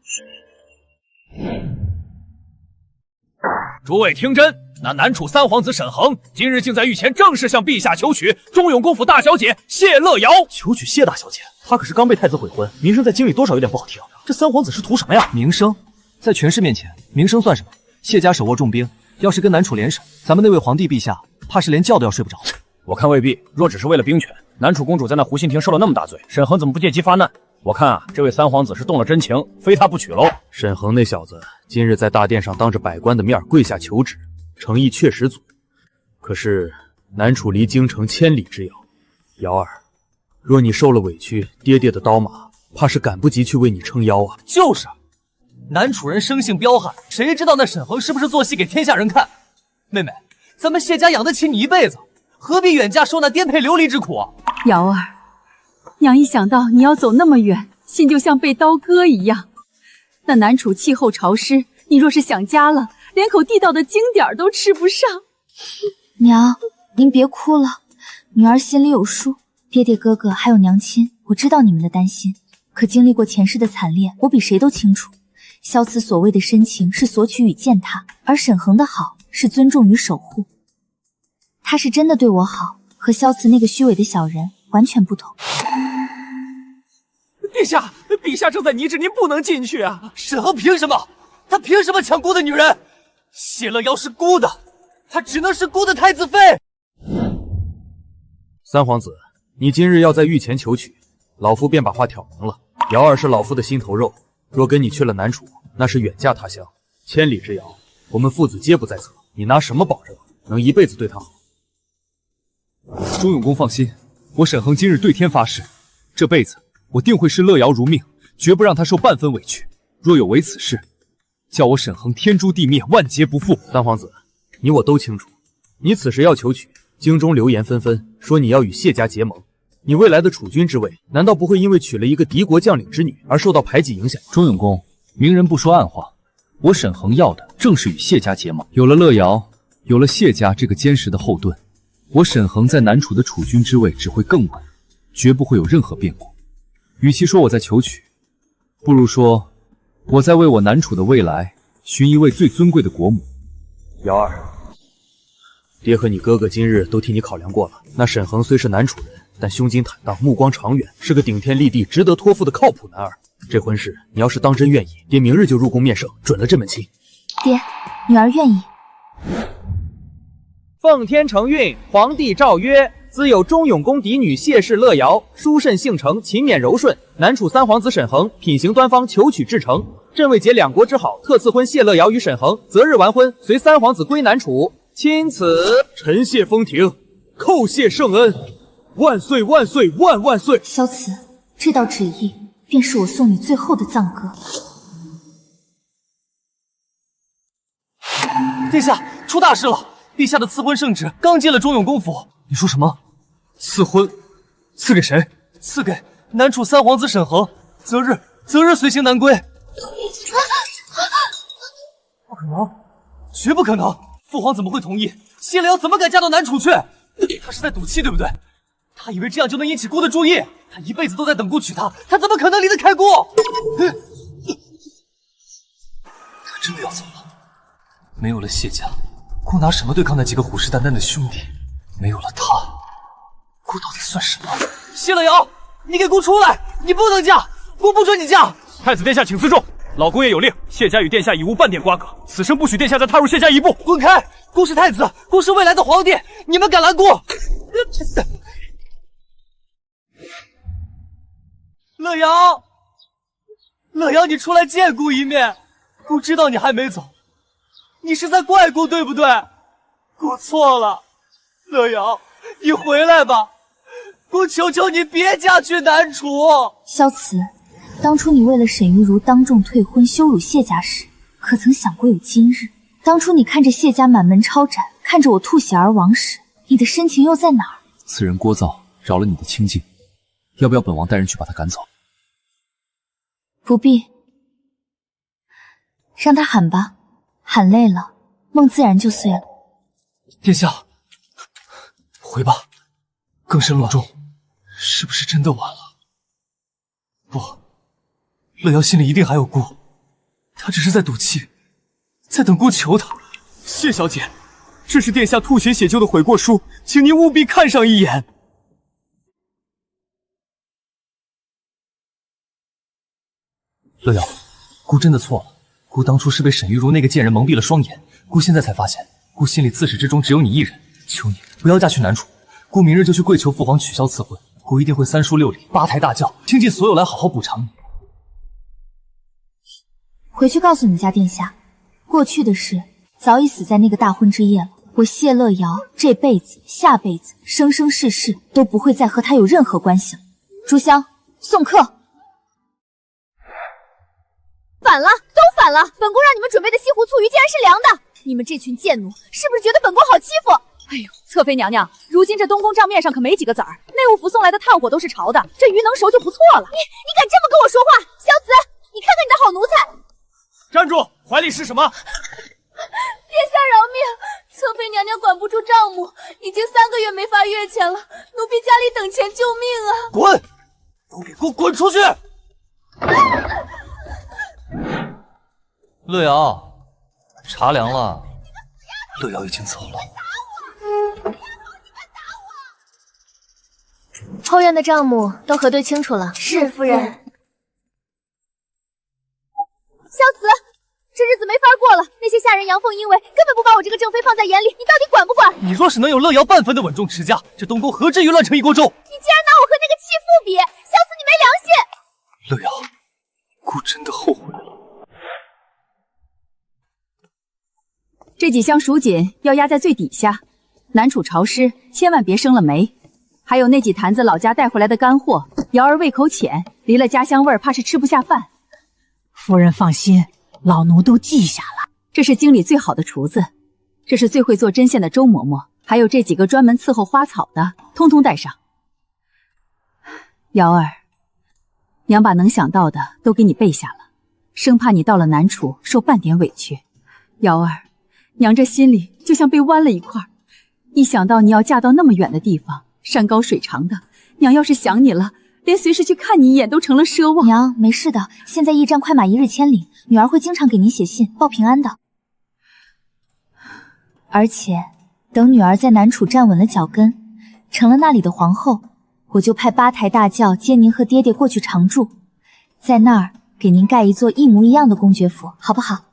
诸位听真，那南楚三皇子沈恒今日竟在御前正式向陛下求娶忠永公府大小姐谢乐瑶。求娶谢大小姐，她可是刚被太子悔婚，名声在京里多少有点不好听。这三皇子是图什么呀？名声在权势面前，名声算什么？谢家手握重兵，要是跟南楚联手，咱们那位皇帝陛下怕是连觉都要睡不着。我看未必，若只是为了兵权，南楚公主在那湖心亭受了那么大罪，沈恒怎么不借机发难？我看啊，这位三皇子是动了真情，非他不娶喽。沈恒那小子今日在大殿上当着百官的面跪下求旨，诚意确实足。可是南楚离京城千里之遥，瑶儿，若你受了委屈，爹爹的刀马怕是赶不及去为你撑腰啊。就是，南楚人生性彪悍，谁知道那沈恒是不是做戏给天下人看？妹妹，咱们谢家养得起你一辈子，何必远嫁受那颠沛流离之苦啊？瑶儿，娘一想到你要走那么远，心就像被刀割一样。那南楚气候潮湿，你若是想家了，连口地道的京点都吃不上。娘，您别哭了，女儿心里有数。爹爹哥哥还有娘亲，我知道你们的担心，可经历过前世的惨烈，我比谁都清楚。萧慈所谓的深情是索取与践踏，而沈恒的好是尊重与守护。他是真的对我好，和萧慈那个虚伪的小人完全不同。殿下，陛下正在拟旨，您不能进去啊！沈恒凭什么？他凭什么抢孤的女人？谢乐瑶是孤的，她只能是孤的太子妃。三皇子，你今日要在御前求娶，老夫便把话挑明了。瑶儿是老夫的心头肉，若跟你去了南楚，那是远嫁他乡，千里之遥，我们父子皆不在侧。你拿什么保证能一辈子对她好？钟永公放心，我沈恒今日对天发誓，这辈子我定会视乐瑶如命，绝不让她受半分委屈。若有违此事，叫我沈恒天诛地灭，万劫不复。三皇子，你我都清楚，你此时要求娶，京中流言纷纷，说你要与谢家结盟。你未来的储君之位，难道不会因为娶了一个敌国将领之女而受到排挤影响？钟永公，明人不说暗话，我沈恒要的正是与谢家结盟。有了乐瑶，有了谢家这个坚实的后盾，我沈恒在南楚的储君之位只会更稳，绝不会有任何变故。与其说我在求娶，不如说我在为我南楚的未来寻一位最尊贵的国母。瑶儿，爹和你哥哥今日都替你考量过了。那沈恒虽是南楚人，但胸襟坦荡，目光长远，是个顶天立地、值得托付的靠谱男儿。这婚事你要是当真愿意，爹明日就入宫面圣，准了这门亲。爹，女儿愿意。奉天承运，皇帝诏曰：兹有忠永宫嫡女谢氏乐瑶，淑慎性成，勤勉柔顺。南楚三皇子沈恒，品行端方，求娶至诚。朕为结两国之好，特赐婚谢乐瑶与沈恒，择日完婚，随三皇子归南楚。钦此。臣谢风亭，叩谢圣恩，万岁万岁万万岁！萧慈，这道旨意便是我送你最后的葬歌。殿下，出大事了！陛下的赐婚圣旨刚进了忠永公府。你说什么？赐婚？赐给谁？赐给南楚三皇子沈恒，择日随行南归。不可能，绝不可能！父皇怎么会同意？谢了瑶怎么敢嫁到南楚去？他是在赌气，对不对？他以为这样就能引起姑的注意，他一辈子都在等姑娶她，他怎么可能离得开姑？他真的要走了。没有了谢家，姑拿什么对抗那几个虎视眈眈的兄弟？没有了他，姑到底算什么？谢了瑶，你给姑出来！你不能嫁，姑不准你嫁！太子殿下，请自重。老公爷有令，谢家与殿下已无半点瓜葛，此生不许殿下再踏入谢家一步。滚开！姑是太子，姑是未来的皇帝，你们敢拦姑？乐瑶，乐瑶，你出来见姑一面。姑知道你还没走，你是在怪姑对不对？姑错了，乐瑶，你回来吧，姑求求你别嫁去南楚。萧慈，当初你为了沈玉茹当众退婚，羞辱谢家时，可曾想过有今日？当初你看着谢家满门抄斩，看着我吐血而亡时，你的深情又在哪儿？此人聒噪，扰了你的清静，要不要本王带人去把他赶走？不必，让他喊吧，喊累了，梦自然就碎了。殿下，回吧，更深隆重，是不是真的晚了？不，乐瑶心里一定还有姑，她只是在赌气，在等姑求她。谢小姐，这是殿下吐血写就的悔过书，请您务必看上一眼。乐瑶，姑真的错了，姑当初是被沈玉茹那个贱人蒙蔽了双眼，姑现在才发现，姑心里自始至终只有你一人。求你不要嫁去南楚，姑明日就去跪求父皇取消赐婚，姑一定会3书6礼8抬大轿，倾尽所有来好好补偿你。回去告诉你家殿下，过去的事早已死在那个大婚之夜了。我谢乐瑶这辈子、下辈子、生生世世都不会再和他有任何关系了。竹香，送客。反了，都反了！本宫让你们准备的西湖醋鱼竟然是凉的，你们这群贱奴是不是觉得本宫好欺负？哎呦，侧妃娘娘，如今这东宫账面上可没几个子儿，内务府送来的炭火都是潮的，这鱼能熟就不错了。你敢这么跟我说话？萧慈，你看看你的好奴才！站住！怀里是什么？殿下饶命！侧妃娘娘管不住账目，已经3个月没发月钱了，奴婢家里等钱救命啊！滚！都给我滚出去！乐瑶，茶凉了。乐瑶已经走了。后院的账目都核对清楚了。是夫人。萧慈，这日子没法过了。那些下人阳奉阴违，根本不把我这个正妃放在眼里，你到底管不管？你若是能有乐瑶半分的稳重持家，这东宫何至于乱成一锅粥？你竟然拿我和那个弃妇比，萧慈你没良心！乐瑶，姑真的后悔了。这几箱蜀锦要压在最底下，南楚潮湿，千万别生了霉。还有那几坛子老家带回来的干货，瑶儿胃口浅，离了家乡味儿，怕是吃不下饭。夫人放心，老奴都记下了。这是京里最好的厨子，这是最会做针线的周嬷嬷，还有这几个专门伺候花草的，通通带上。瑶儿，娘把能想到的都给你备下了，生怕你到了南楚受半点委屈。瑶儿，娘这心里就像被剜了一块，一想到你要嫁到那么远的地方，山高水长的，娘要是想你了，连随时去看你一眼都成了奢望。娘，没事的，现在驿站快马一日千里，女儿会经常给您写信报平安的。而且等女儿在南楚站稳了脚跟，成了那里的皇后，我就派8抬大轿接您和爹爹过去常住，在那儿给您盖一座一模一样的公爵府，好不好？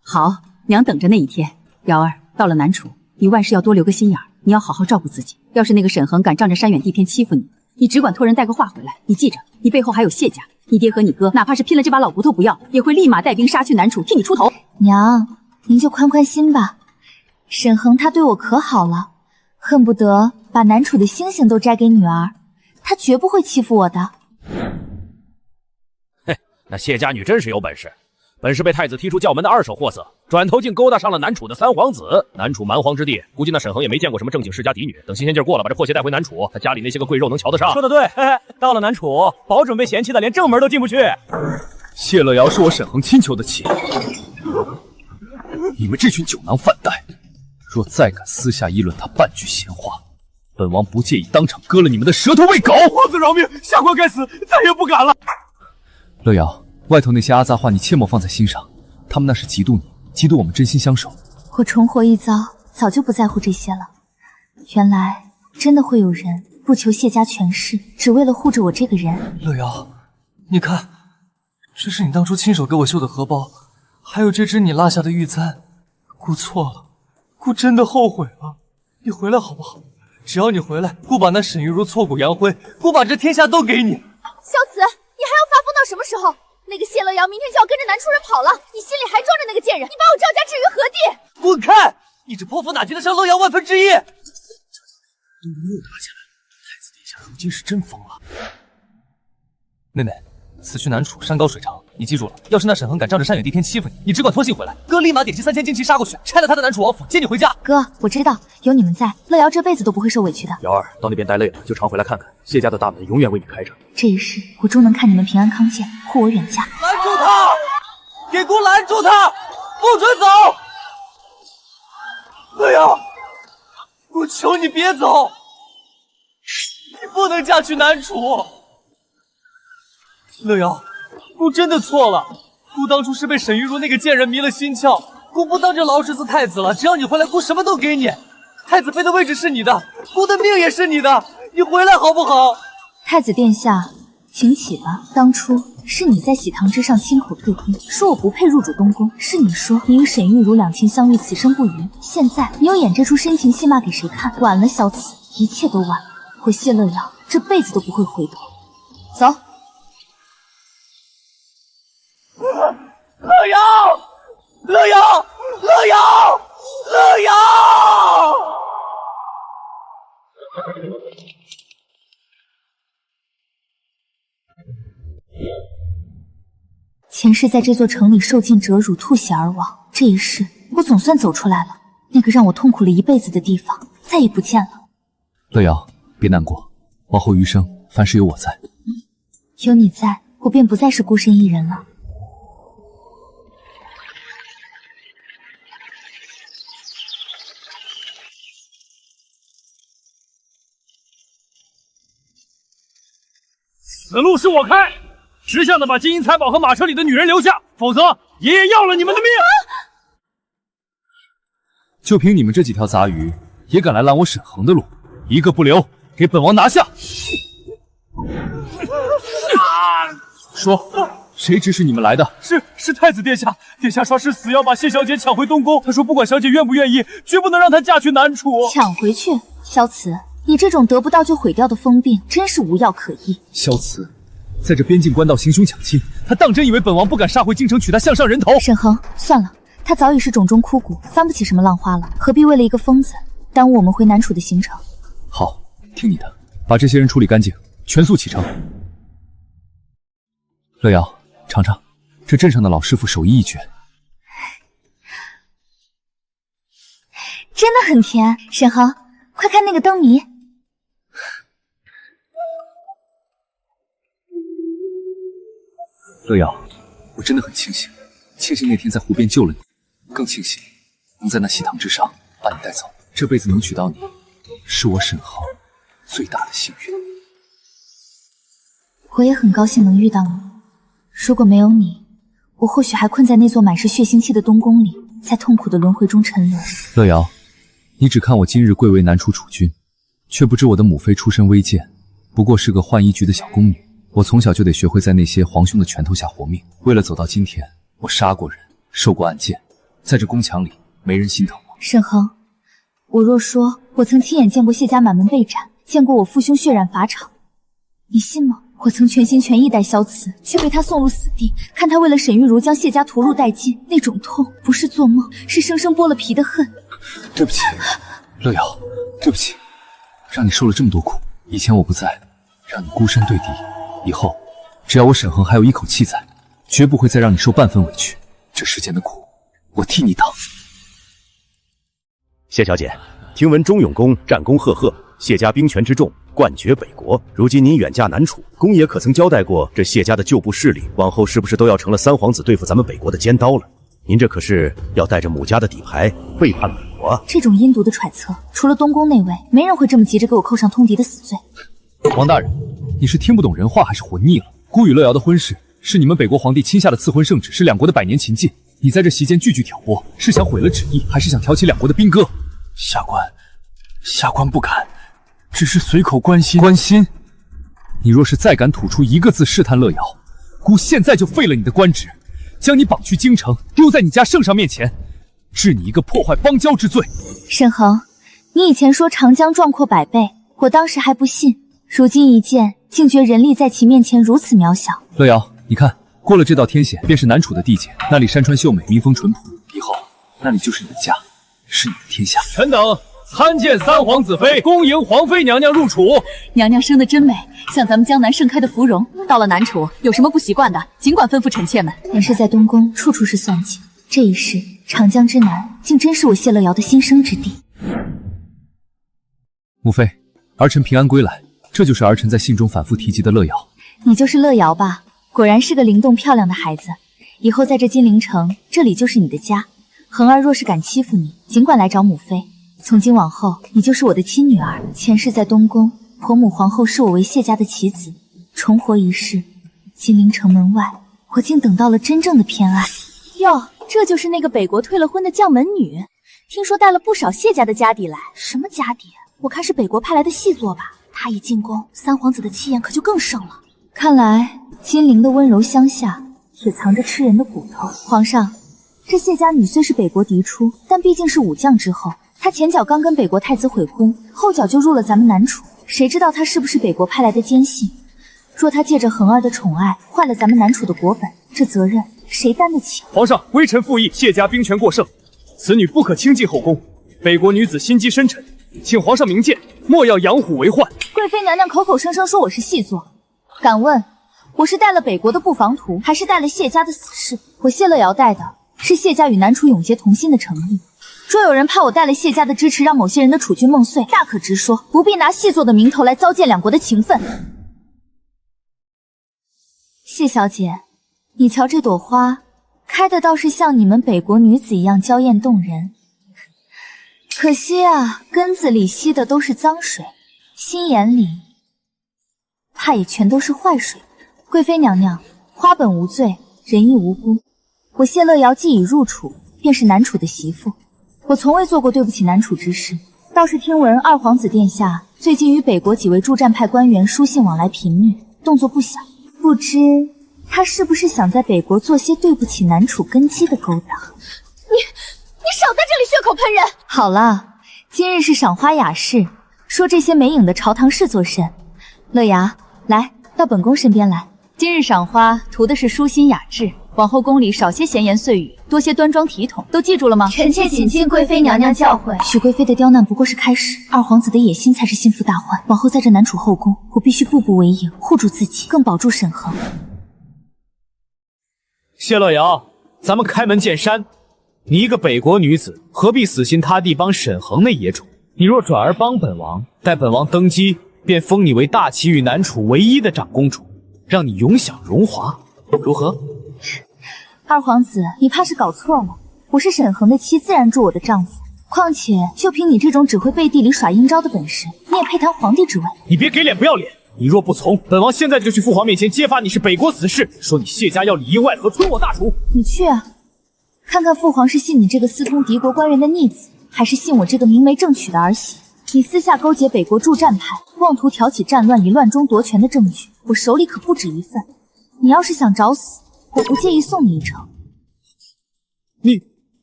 好，娘等着那一天。瑶儿，到了南楚，你万事要多留个心眼儿，你要好好照顾自己。要是那个沈恒敢仗着山远地偏欺负你，你只管托人带个话回来。你记着，你背后还有谢家，你爹和你哥哪怕是拼了这把老骨头不要，也会立马带兵杀去南楚替你出头。娘，您就宽宽心吧。沈恒他对我可好了，恨不得把南楚的星星都摘给女儿，他绝不会欺负我的。嘿，那谢家女真是有本事，本是被太子踢出教门的二手货色，转头竟勾搭上了南楚的3皇子。南楚蛮荒之地，估计那沈恒也没见过什么正经世家嫡女。等新鲜劲过了，把这破鞋带回南楚，他家里那些个贵肉能瞧得上？说得对，嘿嘿，到了南楚，保准被嫌弃的连正门都进不去。谢乐瑶是我沈恒亲求的妻，你们这群酒囊饭袋，若再敢私下议论他半句闲话，本王不介意当场割了你们的舌头喂狗！皇子饶命，下官该死，再也不敢了。乐瑶，外头那些阿杂话你切莫放在心上，他们那是嫉妒你，嫉妒我们真心相守。我重活一遭，早就不在乎这些了。原来真的会有人不求谢家权势，只为了护着我这个人。乐瑶，你看，这是你当初亲手给我绣的荷包，还有这只你落下的玉簪。姑错了，姑真的后悔了。你回来好不好？只要你回来，姑把那沈玉茹挫骨扬灰，姑把这天下都给你。萧慈，你还要发疯到什么时候？那个谢乐瑶明天就要跟着南楚人跑了，你心里还装着那个贱人，你把我赵家置于何地？滚开！你这泼妇哪及得上乐瑶万分之一？东宫又打起来了，太子殿下如今是真疯了。妹妹，此去南楚山高水长，你记住了，要是那沈恒敢仗着山远地偏欺负你，你只管托信回来，哥立马点击3000旌旗杀过去，拆了他的南楚王府，接你回家。哥，我知道，有你们在，乐瑶这辈子都不会受委屈的。瑶儿，到那边待累了，就常回来看看，谢家的大门永远为你开着。这一世，我终能看你们平安康健，护我远嫁。拦住他！给姑拦住他！不准走！乐瑶，我求你别走！你不能嫁去南楚。乐瑶，姑真的错了，姑当初是被沈玉茹那个贱人迷了心窍，姑不当这老十子太子了，只要你回来，姑什么都给你。太子妃的位置是你的，姑的命也是你的，你回来好不好？太子殿下，请起吧。当初是你在喜堂之上亲口退婚，说我不配入主东宫，是你说你与沈玉茹两情相悦，此生不渝。现在你又演这出深情戏码给谁看？晚了，萧慈，一切都晚了。我谢乐瑶这辈子都不会回头。走。乐瑶，乐瑶，乐瑶，乐瑶！前世在这座城里受尽折辱，吐血而亡，这一世我总算走出来了。那个让我痛苦了一辈子的地方再也不见了。乐瑶，别难过，往后余生凡事有我在。有你在，我便不再是孤身一人了。此路是我开，识相的把金银财宝和马车里的女人留下，否则爷爷要了你们的命！就凭你们这几条杂鱼，也敢来拦我沈恒的路，一个不留，给本王拿下！说，谁指使你们来的？是太子殿下，殿下说是死要把谢小姐抢回东宫。他说不管小姐愿不愿意，绝不能让她嫁去南楚。抢回去？萧慈，你这种得不到就毁掉的疯病，真是无药可医。萧慈，在这边境官道行凶抢亲，他当真以为本王不敢杀回京城取他项上人头？沈恒，算了，他早已是冢中枯骨，翻不起什么浪花了，何必为了一个疯子耽误我们回南楚的行程？好，听你的，把这些人处理干净，全速启程。乐瑶，尝尝这镇上的老师傅手艺一绝，真的很甜。沈恒，快看那个灯谜。乐瑶，我真的很庆幸，庆幸那天在湖边救了你，更庆幸能在那喜堂之上把你带走。这辈子能娶到你，是我沈恒最大的幸运。我也很高兴能遇到你。如果没有你，我或许还困在那座满是血腥气的东宫里，在痛苦的轮回中沉沦。乐瑶，你只看我今日贵为南楚储君，却不知我的母妃出身微贱，不过是个浣衣局的小宫女。我从小就得学会在那些皇兄的拳头下活命。为了走到今天，我杀过人，受过暗箭，在这宫墙里，没人心疼我。沈恒，我若说我曾亲眼见过谢家满门被斩，见过我父兄血染法场，你信吗？我曾全心全意待萧慈，却被他送入死地，看他为了沈玉茹将谢家屠戮殆尽，那种痛不是做梦，是生生剥了皮的恨。对不起，乐瑶，对不起，让你受了这么多苦。以前我不在，让你孤身对敌。以后，只要我沈恒还有一口气在，绝不会再让你受半分委屈。这世间的苦，我替你挡。谢小姐，听闻忠永宫战功赫赫，谢家兵权之重，冠绝北国。如今您远嫁南楚，宫爷可曾交代过这谢家的旧部势力，往后是不是都要成了三皇子对付咱们北国的尖刀了？您这可是要带着母家的底牌背叛北国啊！这种阴毒的揣测，除了东宫内卫，没人会这么急着给我扣上通敌的死罪。王大人，你是听不懂人话还是活腻了？孤与乐瑶的婚事是你们北国皇帝亲下的赐婚圣旨，是两国的百年秦晋。你在这席间句句挑拨，是想毁了旨意，还是想挑起两国的兵戈？下官不敢，只是随口关心。关心？你若是再敢吐出一个字试探乐瑶，孤现在就废了你的官职，将你绑去京城，丢在你家圣上面前，治你一个破坏邦交之罪。沈恒，你以前说长江壮阔百倍，我当时还不信，如今一见，竟觉人力在其面前如此渺小。乐瑶，你看，过了这道天险，便是南楚的地界，那里山川秀美，民风淳朴，以后那里就是你的家，是你的天下。臣等参见三皇子妃，恭迎皇妃娘娘入楚。娘娘生得真美，像咱们江南盛开的芙蓉。到了南楚，有什么不习惯的，尽管吩咐臣妾们。本是在东宫，处处是算计，这一世长江之南，竟真是我谢乐瑶的新生之地。母妃，儿臣平安归来，这就是儿臣在信中反复提及的乐瑶。你就是乐瑶吧？果然是个灵动漂亮的孩子。以后在这金陵城，这里就是你的家。恒儿若是敢欺负你，尽管来找母妃。从今往后，你就是我的亲女儿。前世在东宫，婆母皇后视我为谢家的棋子，重活一世，金陵城门外，我竟等到了真正的偏爱。哟，这就是那个北国退了婚的将门女，听说带了不少谢家的家底来。什么家底？我看是北国派来的细作吧。她一进宫，三皇子的气焰可就更盛了。看来金陵的温柔乡下，也藏着吃人的骨头。皇上，这谢家女虽是北国嫡出，但毕竟是武将之后。她前脚刚跟北国太子悔婚，后脚就入了咱们南楚，谁知道她是不是北国派来的奸细？若她借着恒儿的宠爱，坏了咱们南楚的国本，这责任谁担得起？皇上，微臣附议，谢家兵权过剩，此女不可轻进后宫。北国女子心机深沉，请皇上明鉴，莫要养虎为患。贵妃娘娘口口声声说我是细作，敢问我是带了北国的不防图，还是带了谢家的死士？我谢乐瑶带的是谢家与南楚永结同心的诚意。若有人怕我带了谢家的支持，让某些人的储君梦碎，大可直说，不必拿细作的名头来糟践两国的情分。谢小姐，你瞧这朵花，开的倒是像你们北国女子一样娇艳动人，可惜啊，根子里吸的都是脏水，心眼里怕也全都是坏水。贵妃娘娘，花本无罪，人亦无辜。我谢乐瑶既已入楚，便是南楚的媳妇。我从未做过对不起南楚之事，倒是听闻二皇子殿下最近与北国几位助战派官员书信往来频密，动作不小。不知他是不是想在北国做些对不起南楚根基的勾当？你少在这里血口喷人！好了，今日是赏花雅事，说这些没影的朝堂事做甚？乐雅，来到本宫身边来。今日赏花图的是舒心雅致，往后宫里少些闲言碎语，多些端庄体统，都记住了吗？臣妾谨听贵妃娘娘教诲。许贵妃的刁难不过是开始，二皇子的野心才是心腹大患。往后在这南楚后宫，我必须步步为营，护住自己，更保住沈恒。谢乐瑶，咱们开门见山，你一个北国女子，何必死心塌地帮沈恒那野种？你若转而帮本王，待本王登基，便封你为大齐与南楚唯一的长公主，让你永享荣华，如何？二皇子，你怕是搞错了，我是沈恒的妻，自然做我的丈夫。况且就凭你这种只会背地里耍阴招的本事，你也配谈皇帝之位？你别给脸不要脸！你若不从，本王现在就去父皇面前揭发你是北国死士，说你谢家要里应外合，吞我大楚。你去啊，看看父皇是信你这个私通敌国官员的逆子，还是信我这个明媒正娶的儿媳？你私下勾结北国助战派，妄图挑起战乱，以乱中夺权的证据，我手里可不止一份。你要是想找死，我不介意送你一程。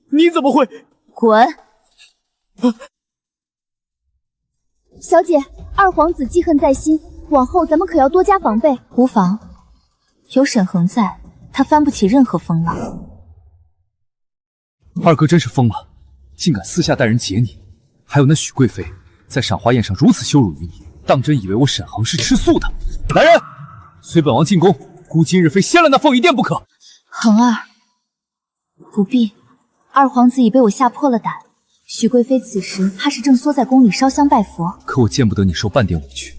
你怎么会？滚！小姐，二皇子记恨在心，往后咱们可要多加防备。无妨，有沈恒在，他翻不起任何风浪。二哥真是疯了，竟敢私下带人劫你！还有那许贵妃，在赏花宴上如此羞辱于你，当真以为我沈恒是吃素的？来人，随本王进宫，孤今日非掀了那凤仪殿不可！恒儿，不必，二皇子已被我吓破了胆。许贵妃此时怕是正缩在宫里烧香拜佛。可我见不得你受半点委屈，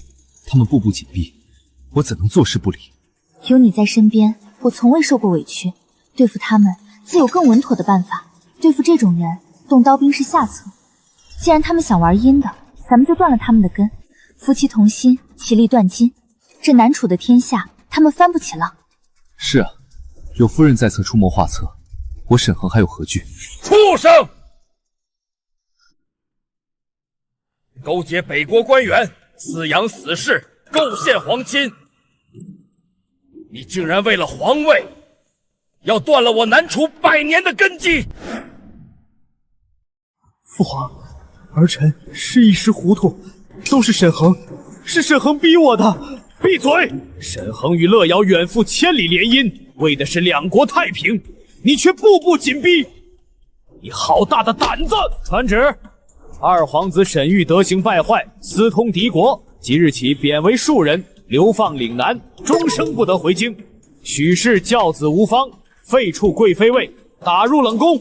他们步步紧逼，我怎能坐视不理？有你在身边，我从未受过委屈。对付他们，自有更稳妥的办法。对付这种人，动刀兵是下策。既然他们想玩阴的，咱们就断了他们的根。夫妻同心，其利断金。这南楚的天下，他们翻不起浪。是啊，有夫人在侧出谋划策，我沈恒还有何惧？畜生！勾结北国官员，饲养死士，构陷皇亲。你竟然为了皇位，要断了我南楚100年的根基！父皇，儿臣是一时糊涂，都是沈恒，是沈恒逼我的。闭嘴！沈恒与乐瑶远赴千里联姻，为的是两国太平，你却步步紧逼。你好大的胆子！传旨，二皇子沈玉德行败坏，私通敌国，即日起贬为庶人，流放岭南，终生不得回京。许氏教子无方，废黜贵妃位，打入冷宫。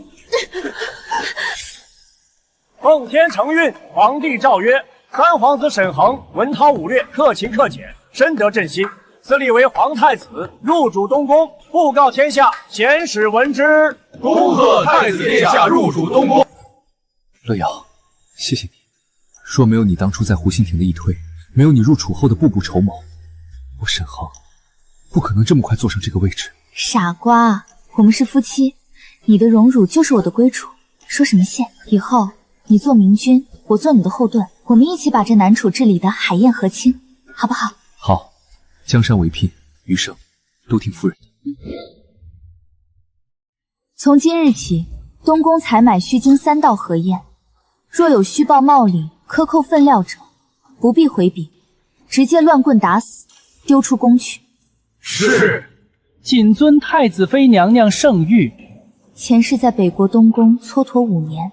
奉天承运，皇帝诏曰：三皇子沈恒文韬武略，克勤克俭，深得朕心，自立为皇太子，入主东宫，布告天下，遣使闻之。恭贺太子殿下入主东宫。乐瑶，谢谢你。若没有你当初在湖心亭的一推，没有你入楚后的步步筹谋，我沈恒不可能这么快坐上这个位置。傻瓜，我们是夫妻，你的荣辱就是我的归处，说什么谢？以后你做明君，我做你的后盾，我们一起把这南楚治理的海晏和亲，好不好？好，江山为聘，余生都听夫人的。从今日起，东宫采买须经3道核验，若有虚报冒领、克扣分料者，不必回禀，直接乱棍打死，丢出宫去。是。谨遵太子妃娘娘圣谕。前世在北国东宫蹉跎5年，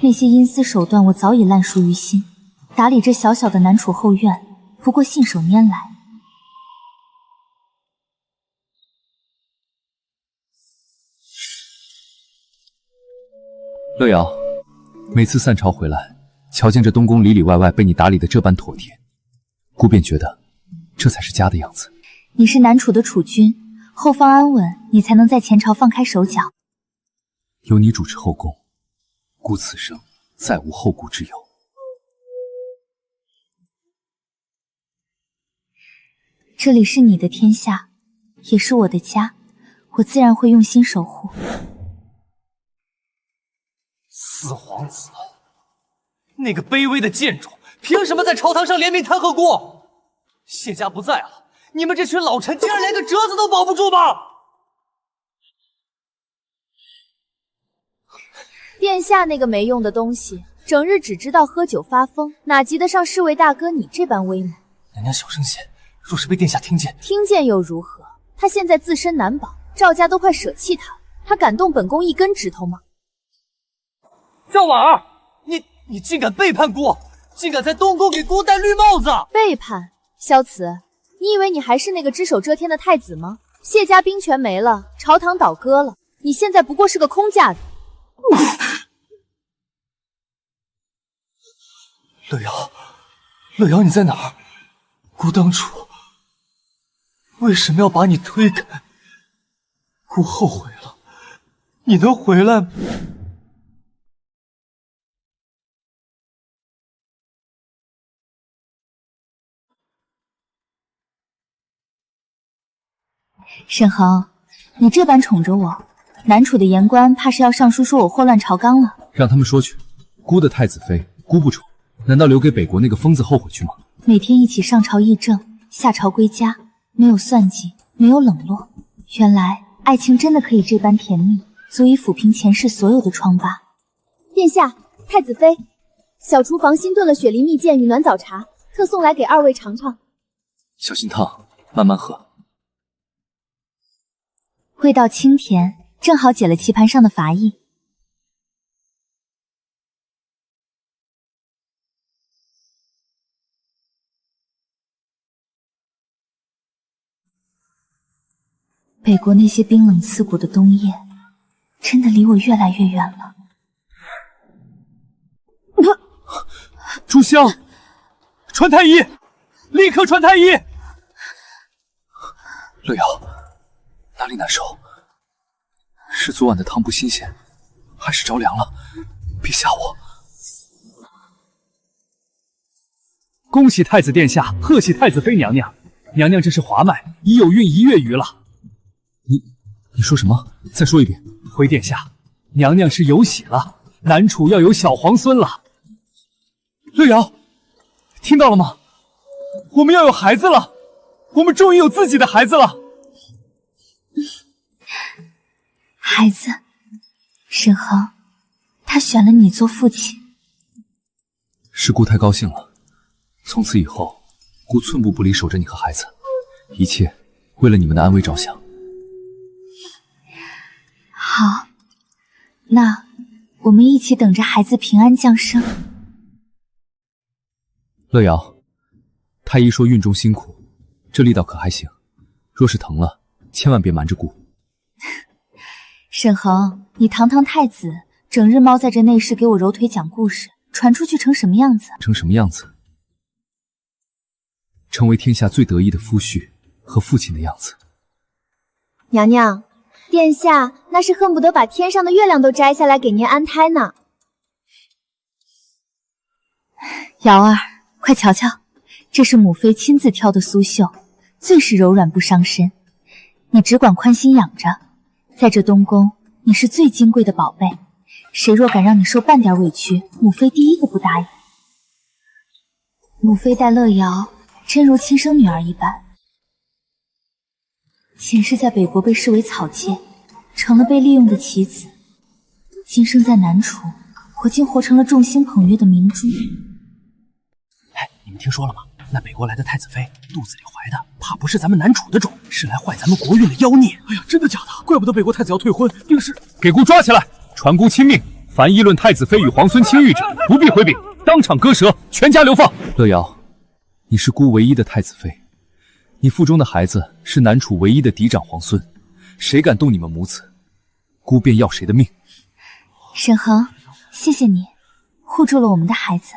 那些阴私手段我早已烂熟于心。打理这小小的南楚后院，不过信手拈来。乐瑶，每次散朝回来，瞧见这东宫里里外外被你打理的这般妥帖，姑便觉得这才是家的样子。你是南楚的储君，后方安稳，你才能在前朝放开手脚。有你主持后宫，姑此生再无后顾之忧。这里是你的天下，也是我的家，我自然会用心守护。四皇子，那个卑微的贱种，凭什么在朝堂上联名弹劾姑？谢家不在了，你们这群老臣竟然连个折子都保不住吗？殿下那个没用的东西，整日只知道喝酒发疯，哪及得上侍卫大哥你这般威猛？娘娘小声些，若是被殿下听见，听见又如何？他现在自身难保，赵家都快舍弃他，他敢动本宫一根指头吗？赵婉儿，你竟敢背叛姑，竟敢在东宫给姑戴绿帽子！背叛？萧慈，你以为你还是那个只手遮天的太子吗？谢家兵权没了，朝堂倒戈了，你现在不过是个空架子。乐瑶，乐瑶，你在哪儿？姑当初为什么要把你推开？姑后悔了，你能回来吗？沈恒，你这般宠着我，南楚的言官怕是要上书说我祸乱朝纲了。让他们说去，孤的太子妃，孤不宠，难道留给北国那个疯子后悔去吗？每天一起上朝议政，下朝归家，没有算计，没有冷落。原来爱情真的可以这般甜蜜，足以抚平前世所有的疮疤。殿下，太子妃，小厨房新炖了雪梨蜜饯与暖枣茶，特送来给二位尝尝。小心烫，慢慢喝。味道清甜，正好解了棋盘上的乏意。北国那些冰冷刺骨的冬夜，真的离我越来越远了。朱香，传太医，立刻传太医！乐瑶，哪里难受？是昨晚的汤不新鲜，还是着凉了？别吓我！恭喜太子殿下，贺喜太子妃娘娘！娘娘这是滑脉，已有孕1月余了。你说什么？再说一遍。回殿下，娘娘是有喜了，南楚要有小皇孙了。乐瑶，听到了吗？我们要有孩子了，我们终于有自己的孩子了。孩子，沈恒，他选了你做父亲。是姑太高兴了，从此以后，姑寸步不离守着你和孩子，一切为了你们的安危着想。好，那我们一起等着孩子平安降生。乐瑶，太医说孕中辛苦，这力道可还行？若是疼了，千万别瞒着姑。沈恒，你堂堂太子，整日猫在这内室给我揉腿讲故事，传出去成什么样子？成什么样子？成为天下最得意的夫婿和父亲的样子。娘娘，殿下那是恨不得把天上的月亮都摘下来给您安胎呢。瑶儿，快瞧瞧，这是母妃亲自挑的苏绣，最是柔软不伤身。你只管宽心养着，在这东宫，你是最金贵的宝贝，谁若敢让你受半点委屈，母妃第一个不答应。母妃待乐瑶真如亲生女儿一般。前世在北国被视为草芥，成了被利用的棋子，今生在南楚，我竟活成了众星捧月的明珠。哎，你们听说了吗？那北国来的太子妃肚子里怀的，怕不是咱们南楚的种，是来坏咱们国运的妖孽。哎呀，真的假的？怪不得北国太子要退婚，定是……给姑抓起来，传姑亲命，凡议论太子妃与皇孙亲遇者，不必回禀，当场割舌，全家流放。乐瑶，你是姑唯一的太子妃，你腹中的孩子是南楚唯一的嫡长皇孙，谁敢动你们母子，姑便要谁的命。沈恒，谢谢你护住了我们的孩子。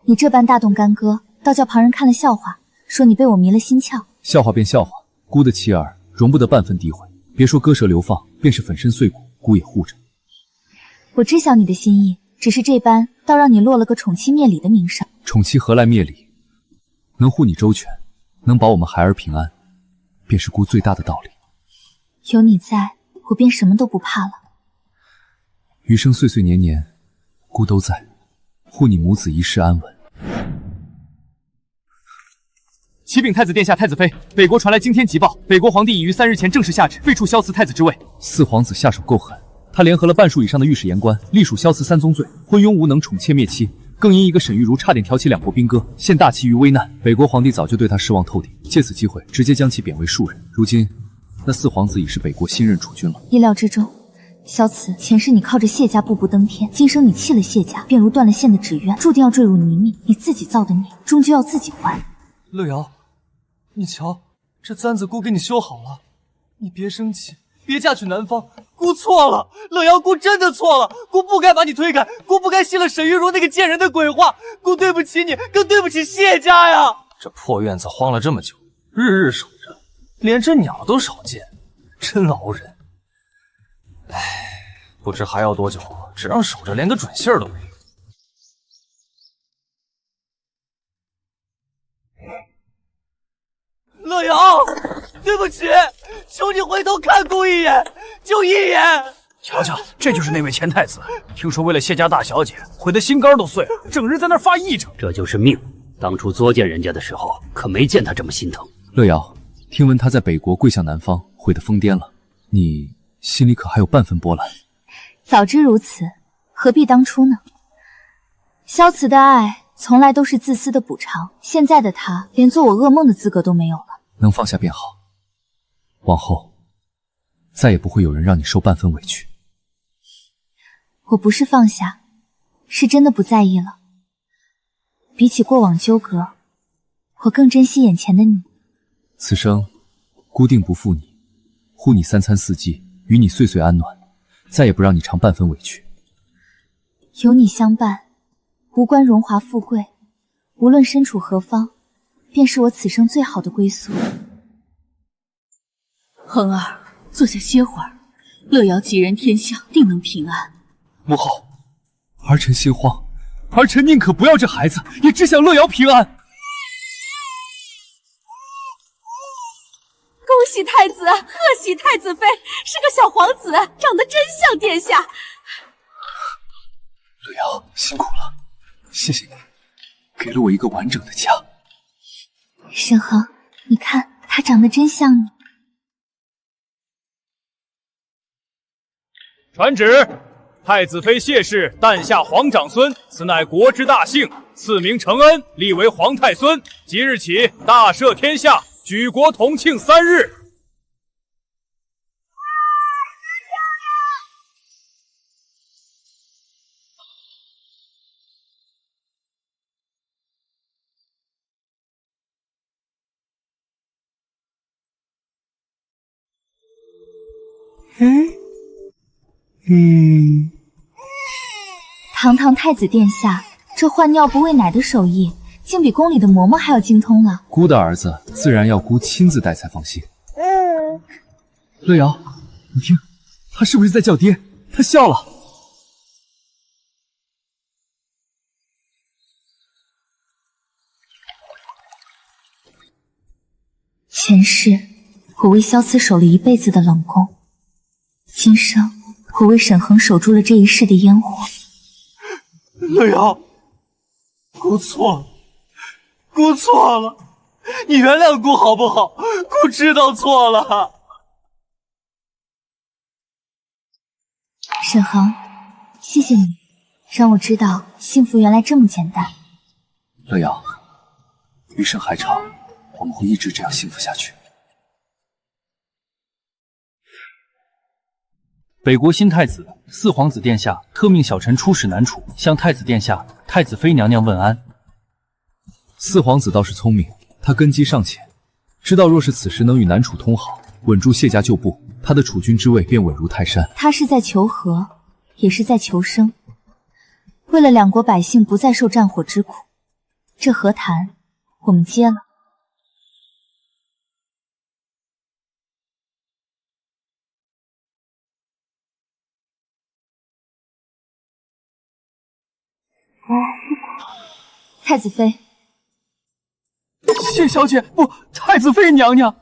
你这般大动干戈，倒叫旁人看了笑话，说你被我迷了心窍。笑话便笑话，姑的妻儿容不得半分诋毁。别说割舌流放，便是粉身碎骨，姑也护着。我知晓你的心意，只是这般倒让你落了个宠妻灭礼的名声。宠妻何来灭礼？能护你周全，能保我们孩儿平安，便是姑最大的道理。有你在，我便什么都不怕了。余生岁岁年年，姑都在，护你母子一世安稳。启禀太子殿下、太子妃，北国传来惊天急报，北国皇帝已于3日前正式下旨废黜萧慈太子之位。四皇子下手够狠，他联合了半数以上的御史言官，隶属萧慈3宗罪：昏庸无能、宠妾灭妻，更因一个沈玉茹差点挑起2国兵戈，陷大齐于危难。北国皇帝早就对他失望透顶，借此机会直接将其贬为庶人。如今，那四皇子已是北国新任储君了。意料之中，萧慈，前世你靠着谢家步步登天，今生你弃了谢家，便如断了线的纸鸢，注定要坠入泥泞。你自己造的孽，终究要自己还。乐瑶，你瞧，这簪子姑给你修好了，你别生气，别嫁去南方。姑错了，乐瑶，姑真的错了，姑不该把你推开，姑不该信了沈玉茹那个贱人的鬼话，姑对不起你，更对不起谢家呀！这破院子荒了这么久，日日守着，连只鸟都少见，真劳人。唉，不知还要多久，只让守着连个准信儿都没有。乐瑶，对不起，求你回头看姑一眼，就一眼。瞧瞧，这就是那位前太子，听说为了谢家大小姐，悔得心肝都碎了，整日在那儿发议程。这就是命。当初作践人家的时候，可没见他这么心疼。乐瑶，听闻他在北国跪向南方，悔得疯癫了，你心里可还有半分波澜？早知如此，何必当初呢？萧慈的爱从来都是自私的补偿，现在的他连做我噩梦的资格都没有了。能放下便好，往后再也不会有人让你受半分委屈。我不是放下，是真的不在意了。比起过往纠葛，我更珍惜眼前的你。此生孤定不负你，护你三餐四季，与你岁岁安暖，再也不让你尝半分委屈。有你相伴，无关荣华富贵，无论身处何方，便是我此生最好的归宿。恒儿，坐下歇会儿，乐瑶吉人天相，定能平安。母后，儿臣心慌，儿臣宁可不要这孩子，也只想乐瑶平安。恭喜太子，贺喜太子妃，是个小皇子，长得真像殿下。乐瑶，辛苦了，谢谢你，给了我一个完整的家。沈恒，你看他长得真像你。传旨。太子妃谢氏诞下皇长孙，此乃国之大幸，赐名承恩，立为皇太孙。即日起大赦天下，举国同庆3日。堂堂太子殿下，这换尿布喂奶的手艺，竟比宫里的嬷嬷还要精通了。姑的儿子自然要姑亲自带才放心。乐瑶，你听，他是不是在叫爹？他笑了。前世我为萧慈守了一辈子的冷宫，今生我为沈恒守住了这一世的烟火。乐瑶，姑错了，姑错了，你原谅姑好不好？姑知道错了。沈恒，谢谢你，让我知道幸福原来这么简单。乐瑶，余生还长，我们会一直这样幸福下去。北国新太子四皇子殿下特命小臣出使南楚，向太子殿下、太子妃娘娘问安。四皇子倒是聪明，他根基尚浅，知道若是此时能与南楚通好，稳住谢家旧部，他的储君之位便稳如泰山。他是在求和，也是在求生。为了两国百姓不再受战火之苦，这和谈我们接了。太子妃，谢小姐，不，太子妃娘娘。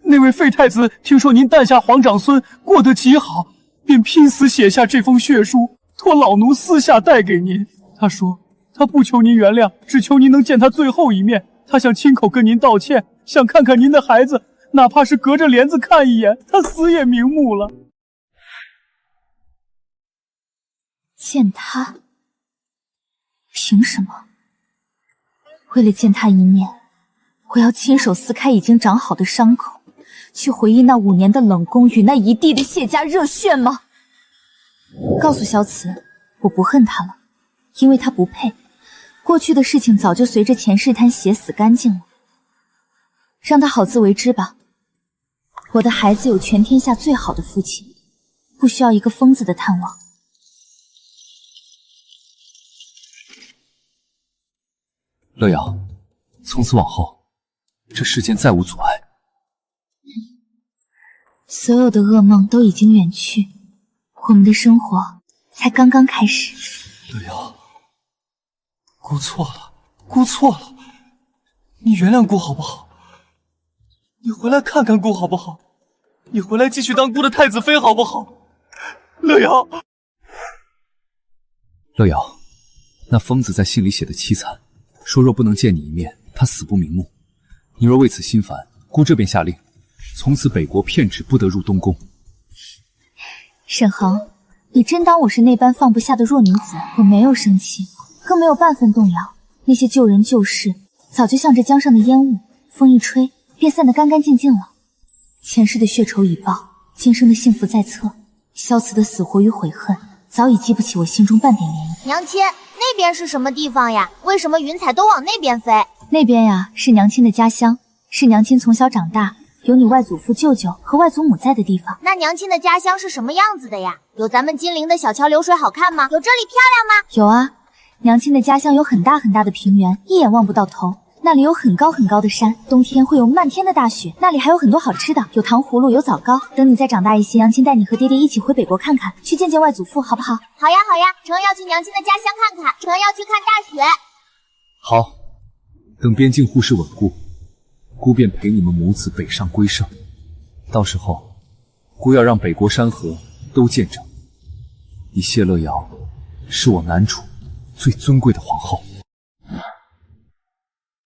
那位废太子听说您诞下皇长孙，过得极好，便拼死写下这封血书，托老奴私下带给您。他说他不求您原谅，只求您能见他最后一面。他想亲口跟您道歉，想看看您的孩子，哪怕是隔着帘子看一眼，他死也瞑目了。见他？凭什么？为了见他一面，我要亲手撕开已经长好的伤口，去回忆那5年的冷宫与那一地的谢家热血吗？告诉萧慈，我不恨他了，因为他不配。过去的事情早就随着前世滩血死干净了，让他好自为之吧。我的孩子有全天下最好的父亲，不需要一个疯子的探望。乐瑶，从此往后，这世间再无阻碍。所有的噩梦都已经远去，我们的生活才刚刚开始。乐瑶，姑错了，姑错了，你原谅姑好不好？你回来看看姑好不好？你回来继续当姑的太子妃好不好？乐瑶，乐瑶，那疯子在信里写的凄惨，说若不能见你一面，他死不瞑目。你若为此心烦，姑这便下令，从此北国片纸不得入东宫。沈恒，你真当我是那般放不下的弱女子？我没有生气，更没有半分动摇。那些旧人旧事，早就像这江上的烟雾，风一吹便散得干干净净了。前世的血仇已报，今生的幸福在侧，萧慈的死活与悔恨，早已激不起我心中半点涟漪。娘亲，那边是什么地方呀？为什么云彩都往那边飞？那边呀，是娘亲的家乡，是娘亲从小长大，有你外祖父、舅舅和外祖母在的地方。那娘亲的家乡是什么样子的呀？有咱们金陵的小桥流水好看吗？有这里漂亮吗？有啊，娘亲的家乡有很大很大的平原，一眼望不到头。那里有很高很高的山，冬天会有漫天的大雪。那里还有很多好吃的，有糖葫芦，有枣糕。等你再长大一些，娘亲带你和爹爹一起回北国看看，去见见外祖父，好不好？好呀好呀，臣要去娘亲的家乡看看，臣要去看大雪。好，等边境护势稳固，姑便陪你们母子北上归圣。到时候，姑要让北国山河都见证，你谢乐瑶是我南楚最尊贵的皇后。